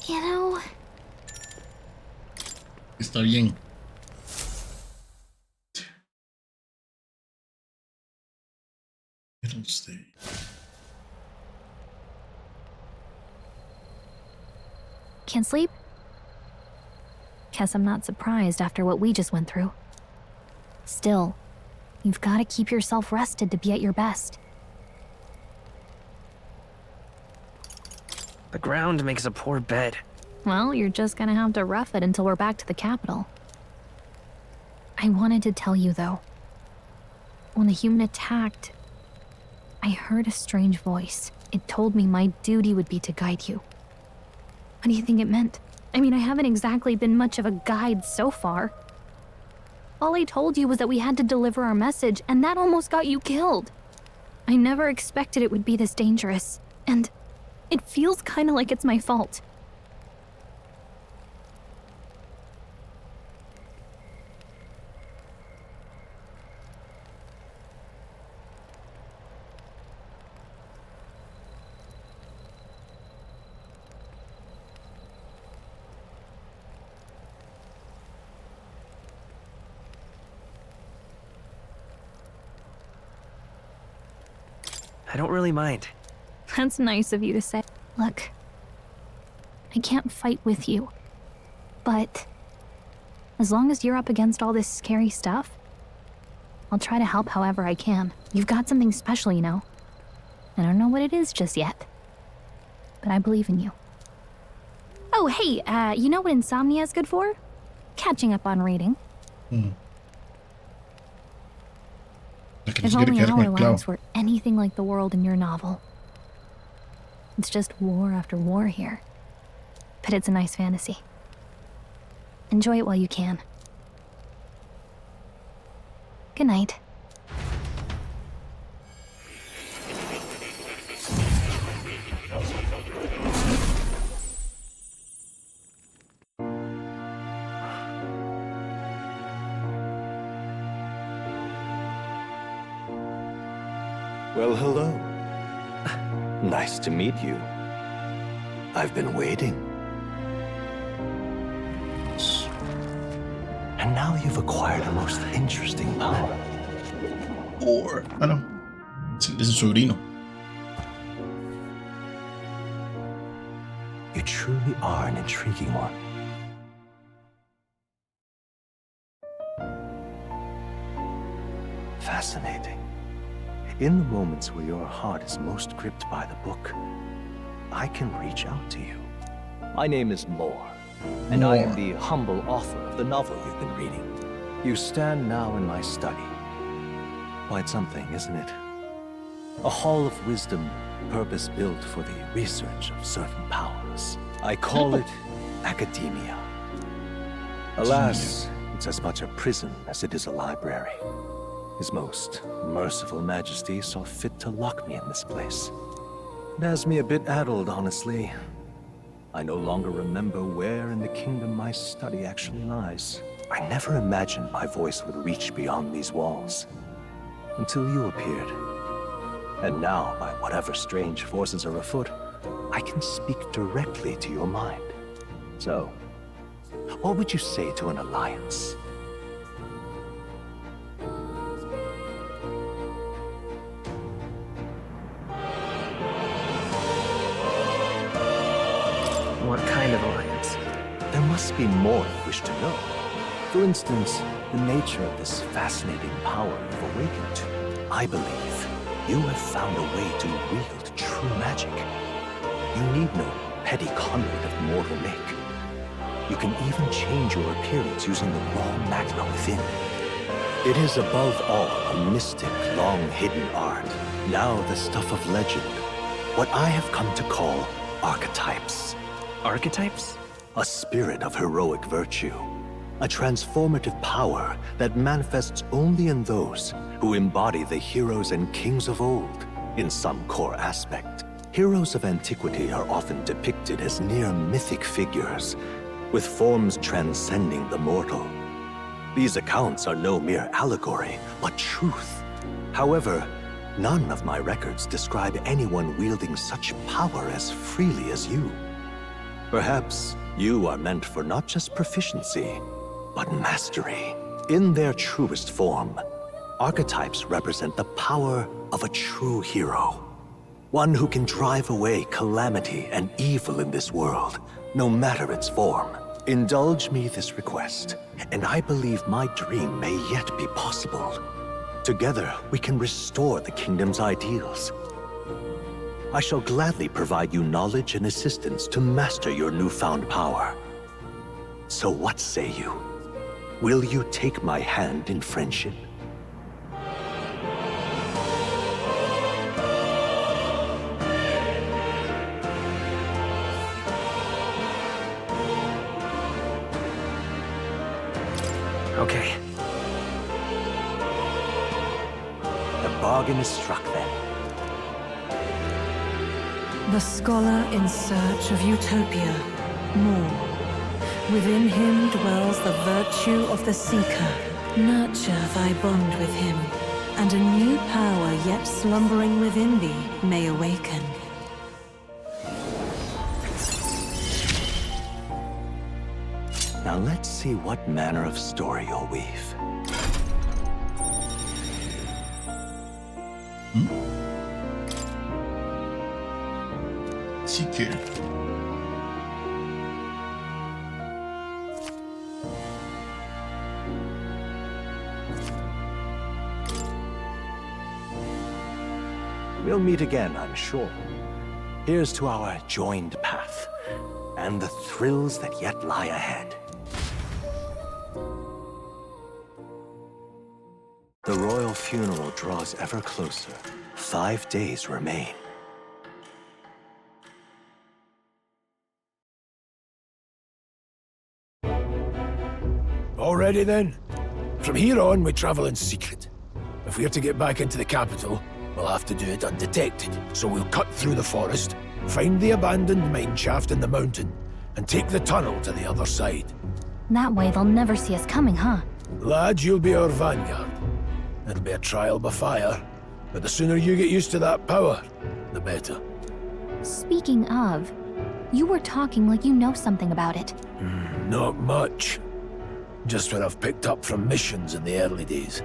Speaker 3: You know...
Speaker 1: Está bien. It'll stay.
Speaker 3: Can't sleep? Guess I'm not surprised after what we just went through. Still, you've got to keep yourself rested to be at your best.
Speaker 9: The ground makes a poor bed.
Speaker 3: Well, you're just gonna have to rough it until we're back to the capital. I wanted to tell you, though. When the human attacked, I heard a strange voice. It told me my duty would be to guide you. What do you think it meant? I mean, I haven't exactly been much of a guide so far. All I told you was that we had to deliver our message, and that almost got you killed. I never expected it would be this dangerous, and it feels kind of like it's my fault.
Speaker 9: don't really mind.
Speaker 3: That's nice of you to say. Look, I can't fight with you, but as long as you're up against all this scary stuff, I'll try to help however I can. You've got something special, you know. I don't know what it is just yet, but I believe in you. Oh, hey, you know what insomnia is good for? Catching up on reading. If only our lives were anything like the world in your novel. It's just war after war here. But it's a nice fantasy. Enjoy it while you can. Good night.
Speaker 2: Well, hello. Nice to meet you. I've been waiting. And now you've acquired a most interesting power.
Speaker 1: Or, bueno, es su sobrino.
Speaker 2: You truly are an intriguing one. Fascinating. In the moments where your heart is most gripped by the book, I can reach out to you. My name is Moore, and I am the humble author of the novel you've been reading. You stand now in my study. Quite something, isn't it? A hall of wisdom, purpose-built for the research of certain powers. I call it academia. Alas, it's as much a prison as it is a library. His most merciful majesty saw fit to lock me in this place. It has me a bit addled, honestly. I no longer remember where in the kingdom my study actually lies. I never imagined my voice would reach beyond these walls. Until you appeared. And now, by whatever strange forces are afoot, I can speak directly to your mind. So, what would you say to an alliance?
Speaker 9: What kind of alliance?
Speaker 2: There must be more you wish to know. For instance, the nature of this fascinating power you've awakened to. I believe you have found a way to wield true magic. You need no petty conduit of mortal make. You can even change your appearance using the raw magma within. It is above all a mystic, long-hidden art, now the stuff of legend. What I have come to call archetypes.
Speaker 9: Archetypes?
Speaker 2: A spirit of heroic virtue. A transformative power that manifests only in those who embody the heroes and kings of old in some core aspect. Heroes of antiquity are often depicted as near mythic figures, with forms transcending the mortal. These accounts are no mere allegory, but truth. However, none of my records describe anyone wielding such power as freely as you. Perhaps you are meant for not just proficiency, but mastery. In their truest form, archetypes represent the power of a true hero. One who can drive away calamity and evil in this world, no matter its form. Indulge me this request, and I believe my dream may yet be possible. Together, we can restore the kingdom's ideals. I shall gladly provide you knowledge and assistance to master your newfound power. So what say you? Will you take my hand in friendship?
Speaker 9: Okay.
Speaker 2: The bargain is struck then.
Speaker 8: The scholar in search of utopia, more. Within him dwells the virtue of the seeker. Nurture thy bond with him, and a new power yet slumbering within thee may awaken.
Speaker 2: Now let's see what manner of story you'll weave.
Speaker 1: Seeker.
Speaker 2: We'll meet again, I'm sure. Here's to our joined path, and the thrills that yet lie ahead. The royal funeral draws ever closer. 5 days remain.
Speaker 19: Already then? From here on, we travel in secret. If we're to get back into the capital, we'll have to do it undetected. So we'll cut through the forest, find the abandoned mine shaft in the mountain, and take the tunnel to the other side.
Speaker 3: That way they'll never see us coming, huh?
Speaker 19: Lad, you'll be our vanguard. It'll be a trial by fire, but the sooner you get used to that power, the better.
Speaker 3: Speaking of, you were talking like you know something about it.
Speaker 19: Not much. Just what I've picked up from missions in the early days.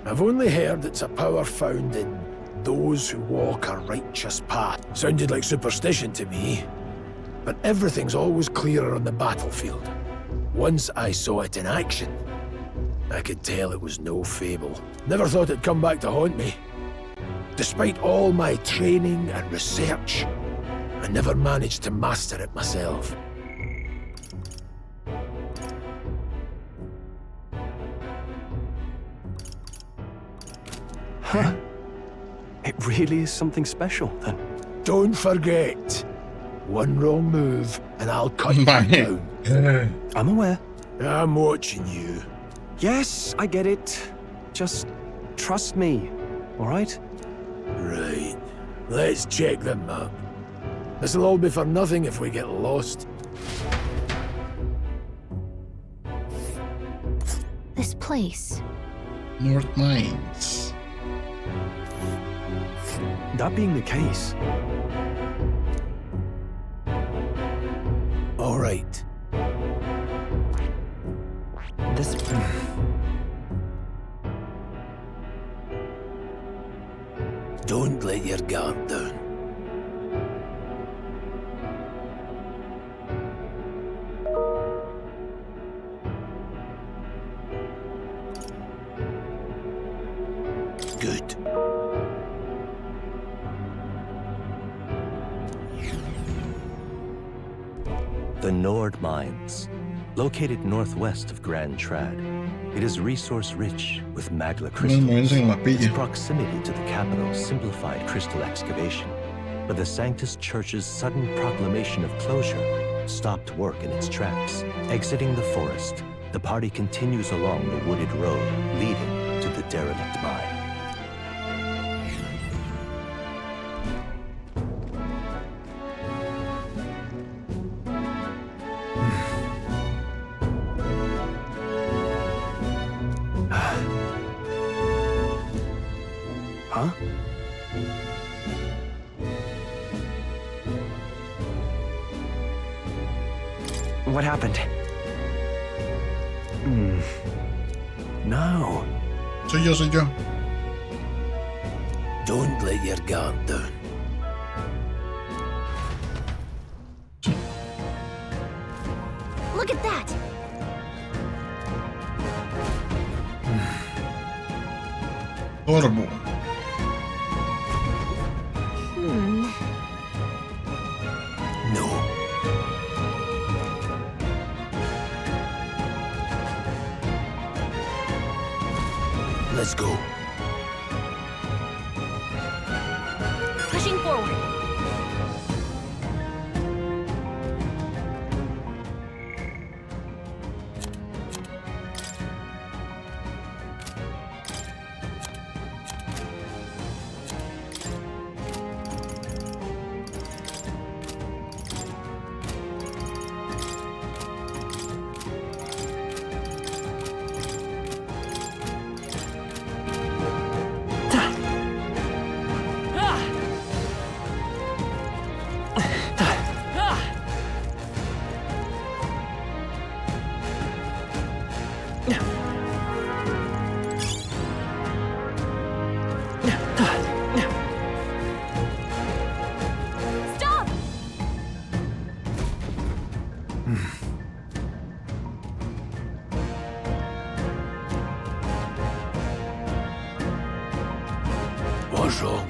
Speaker 19: I've only heard it's a power found in those who walk a righteous path. Sounded like superstition to me, but everything's always clearer on the battlefield. Once I saw it in action, I could tell it was no fable. Never thought it'd come back to haunt me. Despite all my training and research, I never managed to master it myself.
Speaker 16: Huh. It really is something special, then.
Speaker 19: Don't forget. One wrong move, and I'll cut you down.
Speaker 16: I'm aware.
Speaker 19: I'm watching you.
Speaker 16: Yes, I get it. Just trust me, all right?
Speaker 19: Right. Let's check the map. This'll all be for nothing if we get lost.
Speaker 3: This place.
Speaker 1: North Mines.
Speaker 16: That being the case.
Speaker 19: All right.
Speaker 9: This...
Speaker 19: Don't let your guard down. Good.
Speaker 2: The Nord Mines, located northwest of Grand Trad. It is resource-rich with magla crystals. Its proximity to the capital simplified crystal excavation, but the Sanctus Church's sudden proclamation of closure stopped work in its tracks. Exiting the forest, the party continues along the wooded road leading to the derelict mine.
Speaker 16: Huh? What happened?
Speaker 19: No.
Speaker 1: Soy yo.
Speaker 19: Don't let your guard down.
Speaker 3: Look at that!
Speaker 1: Horrible.
Speaker 19: No. Let's go.
Speaker 3: Pushing forward.
Speaker 19: What's wrong?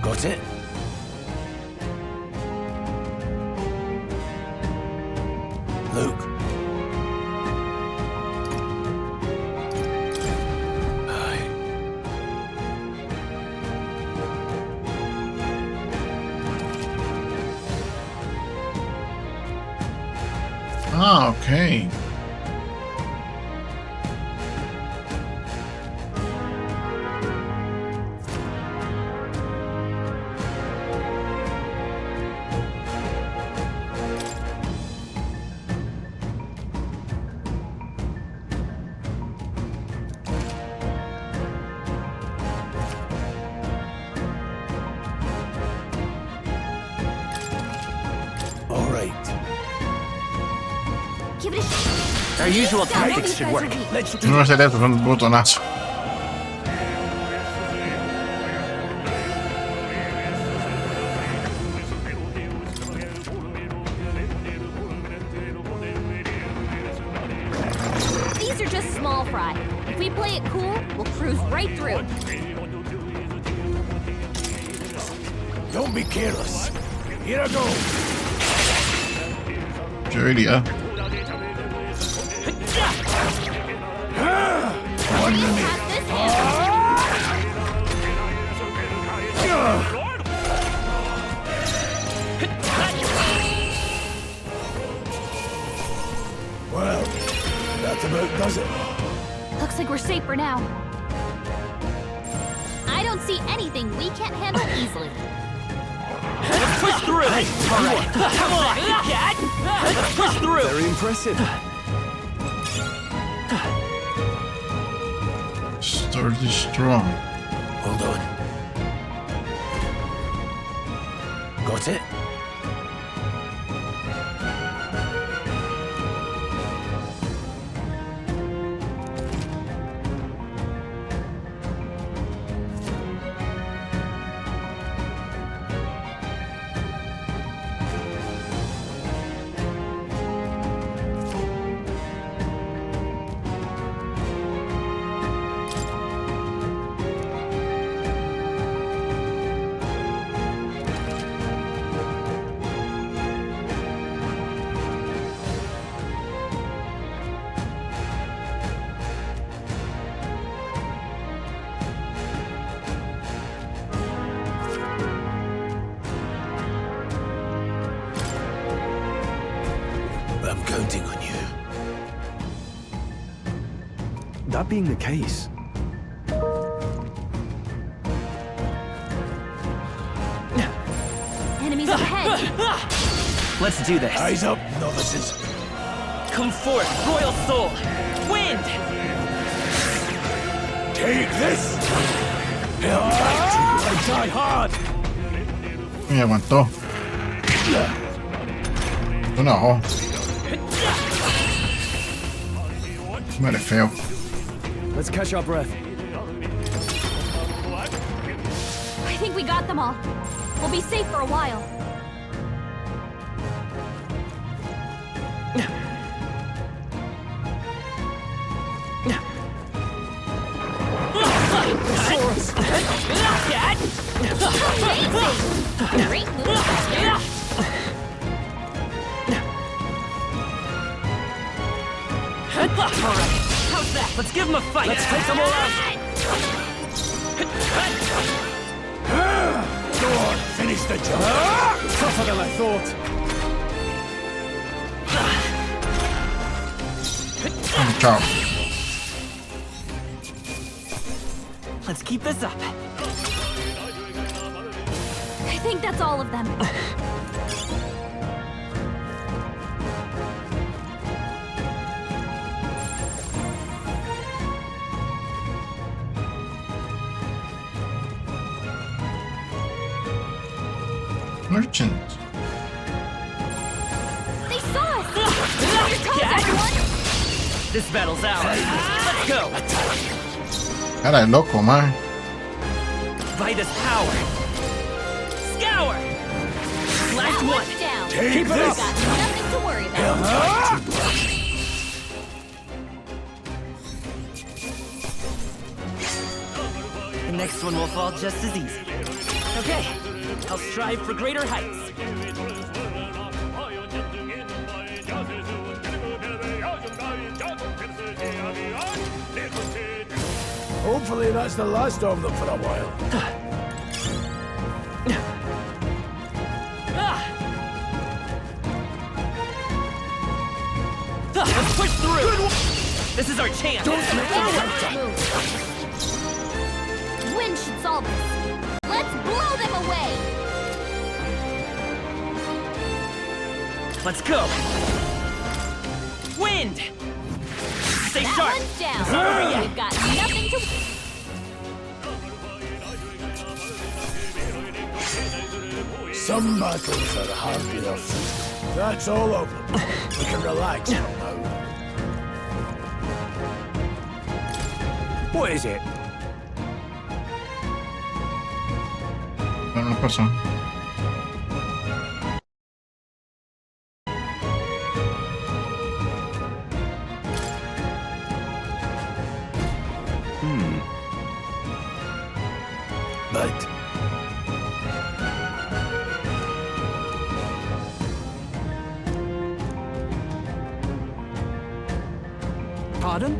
Speaker 19: Got it? Luke. Aye.
Speaker 1: Ah, okay.
Speaker 19: All right.
Speaker 3: Give it a shot.
Speaker 9: Our usual tactics should work.
Speaker 19: Let's do
Speaker 1: No se le con un botonazo.
Speaker 3: These are just small fry. If we play it cool, we'll cruise right through.
Speaker 19: Don't be careless. Here I go.
Speaker 1: Julia.
Speaker 19: One minute. Well, that about does it.
Speaker 3: Looks like we're safe for now. I don't see anything we can't handle easily.
Speaker 9: Let's push through! All right. Come on, Cat! Let's push through!
Speaker 16: Very impressive.
Speaker 1: Sturdy strong.
Speaker 19: Hold on. Got it? I'm counting on you.
Speaker 16: That being the case,
Speaker 3: Enemies ahead.
Speaker 9: Let's do this.
Speaker 19: Eyes up, novices.
Speaker 9: Come forth, royal soul! Wind!
Speaker 19: Take this! Hell back to you, I die hard!
Speaker 1: Me aguantó. No. Muere feo.
Speaker 16: let's catch our breath.
Speaker 3: I think we got them all. We'll be safe for a while. Great move.
Speaker 9: Alright, how's that? Let's give them a fight! Let's take them all out!
Speaker 19: Go on, finish the job!
Speaker 16: Tougher than I thought.
Speaker 1: Ciao.
Speaker 9: Let's keep this up.
Speaker 3: I think that's all of them.
Speaker 1: Merchant.
Speaker 3: They saw us! Your toes, everyone!
Speaker 9: This battle's ours. Let's go!
Speaker 1: Cara de loco, man.
Speaker 9: Vitus power! Scour! Last one!
Speaker 3: Down.
Speaker 9: Keep it up!
Speaker 3: Got nothing to worry about.
Speaker 9: The next one will fall just as easy. Okay, I'll strive for greater heights.
Speaker 19: Hopefully that's the last of them for a while.
Speaker 9: Let's push through! This is our chance!
Speaker 3: Wind should solve this. Let's blow them away!
Speaker 9: Let's go! Wind! Stay
Speaker 3: That
Speaker 9: sharp!
Speaker 3: one's down.
Speaker 9: It's not over yet.
Speaker 3: We've got nothing to...
Speaker 19: Some battles are hard enough. That's all of them. We can relax for now.
Speaker 6: What is it?
Speaker 1: No pasó.
Speaker 19: But
Speaker 6: Pardon?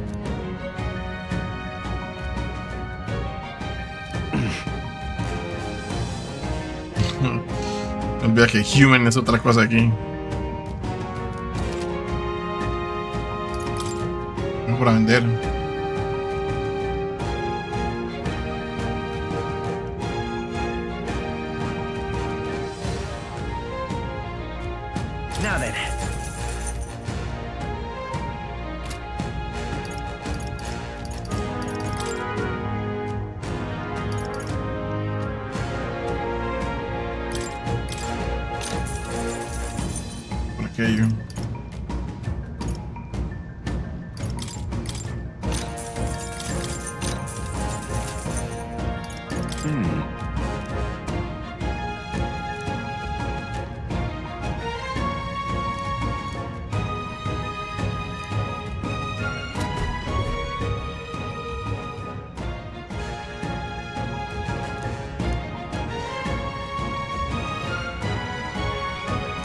Speaker 1: Olvida que human es otra cosa aquí. No para vender.
Speaker 9: Now then.
Speaker 1: Por aquello.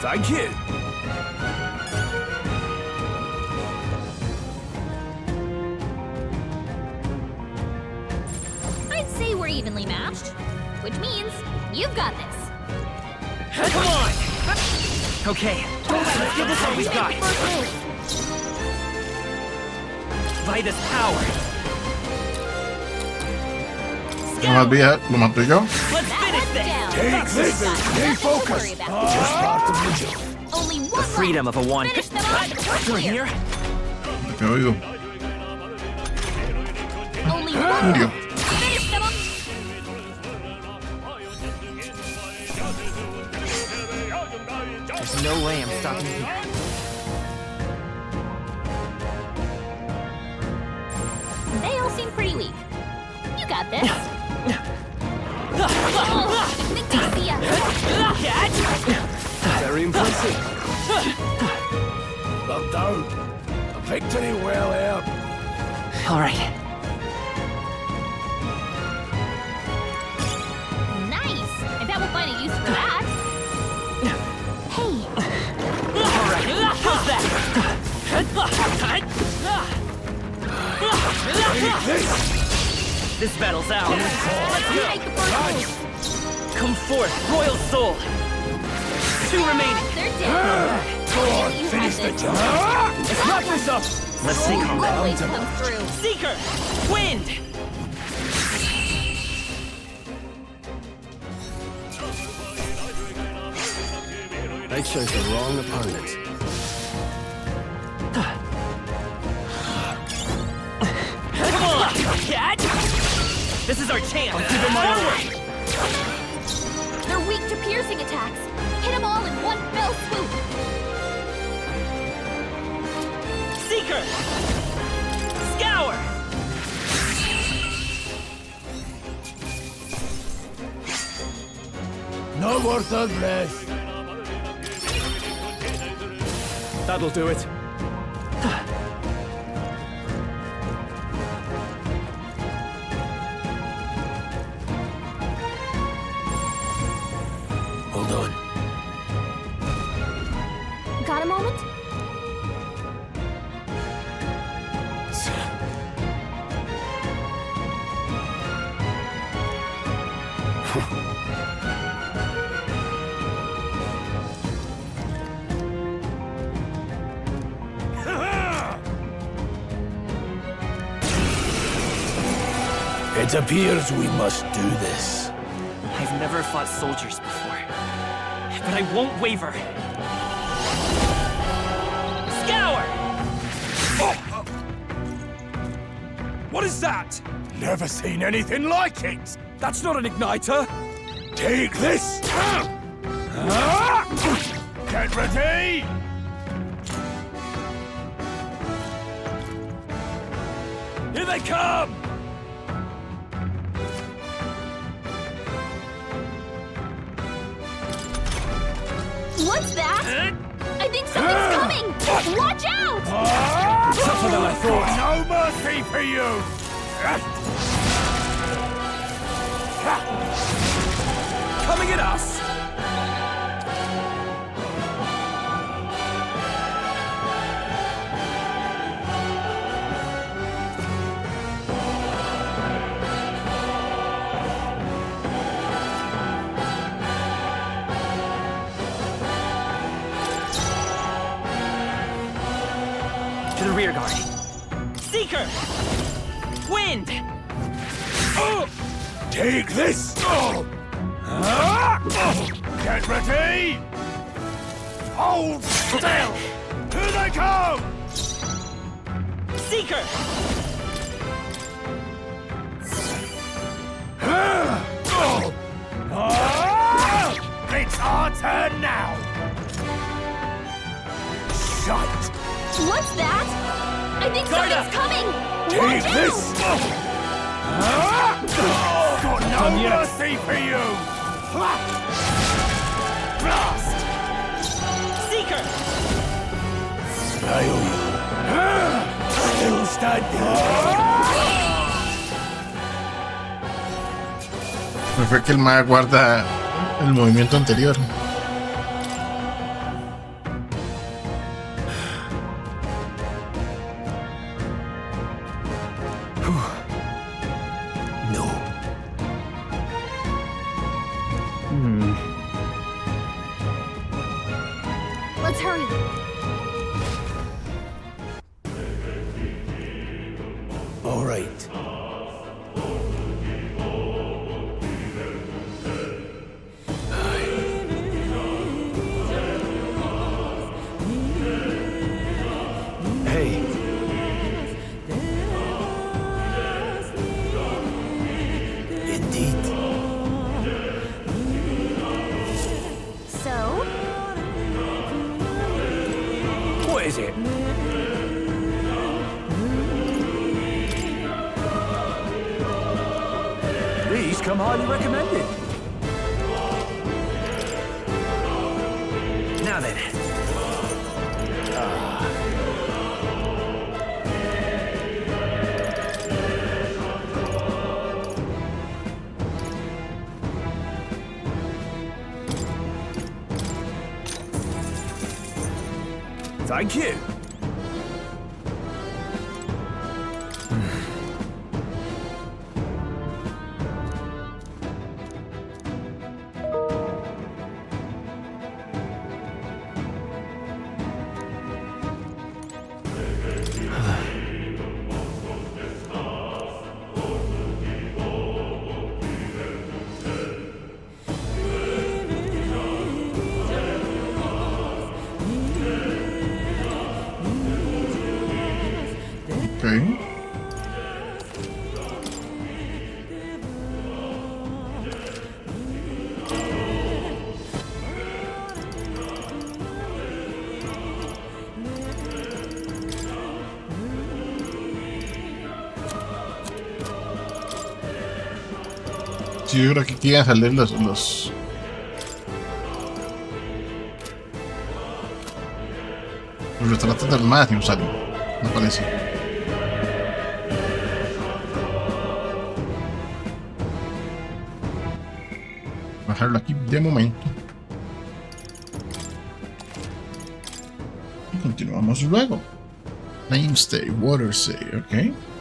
Speaker 19: thank you.
Speaker 3: I'd say we're evenly matched, which means you've got this.
Speaker 9: Come on! Okay, let's give this all we've got. Vitus power.
Speaker 1: Lo más tú y yo.
Speaker 9: Let's finish this!
Speaker 19: Take this! Stay focused! Just part of the job.
Speaker 3: Only one
Speaker 9: The freedom of a one.
Speaker 3: Finish them off.
Speaker 9: You're here?
Speaker 1: Te oigo.
Speaker 3: Only
Speaker 1: Julio.
Speaker 3: one. Finish them off.
Speaker 9: There's no way I'm stopping here.
Speaker 3: They all seem pretty weak. You got this. Oh, think they see us.
Speaker 19: Very impressive. Well done. A victory well earned.
Speaker 9: All right.
Speaker 3: Nice. I bet we'll find a use for that. Hey.
Speaker 9: All right. How's that? This battle's ours. Let's go. Come forth, Royal Soul. 2 remaining.
Speaker 3: They're dead.
Speaker 19: Go on, finish the job.
Speaker 9: Let's wrap this up. Let's see how
Speaker 3: Always come through.
Speaker 9: Seeker, wind.
Speaker 19: I chose the wrong opponent.
Speaker 9: Come on, cat. This is our chance. I'll give it my all.
Speaker 3: They're weak to piercing attacks. Hit them all in one fell swoop!
Speaker 9: Seeker! Scour!
Speaker 19: No worth of breath.
Speaker 16: That'll do it.
Speaker 19: Hold on.
Speaker 3: Got a moment?
Speaker 19: It appears we must do this.
Speaker 9: I've never fought soldiers before, but I won't waver. Scour!
Speaker 7: What is that? Never seen anything like it.
Speaker 16: That's not an igniter.
Speaker 7: Take this. Get ready.
Speaker 16: Here they come!
Speaker 3: What's that? I think something's coming! Watch out!
Speaker 16: Tougher than I thought.
Speaker 7: No mercy for you!
Speaker 16: Coming at us!
Speaker 9: To the rear guard. Seeker! Wind!
Speaker 7: Take this! Get ready! Hold still! Here they come!
Speaker 9: Seeker!
Speaker 7: It's our turn now! Shite!
Speaker 3: What's that? I think something's coming!
Speaker 7: Take
Speaker 3: Watch
Speaker 7: this! Got no
Speaker 16: Done yet.
Speaker 7: mercy for you! Blast!
Speaker 9: Seeker!
Speaker 19: I owe you. Still standing.
Speaker 1: Me fue que el mae guarda el movimiento anterior.
Speaker 19: No.
Speaker 3: Let's hurry.
Speaker 19: All right. Hey. Indeed.
Speaker 3: So?
Speaker 16: What is it? These come highly recommended.
Speaker 9: Now then.
Speaker 16: Thank you.
Speaker 1: Sí, yo creo que aquí van a salir los retratos del más y salen, me parece. Bajarlo aquí de momento. Y continuamos luego. Namestay, Watersay, ok.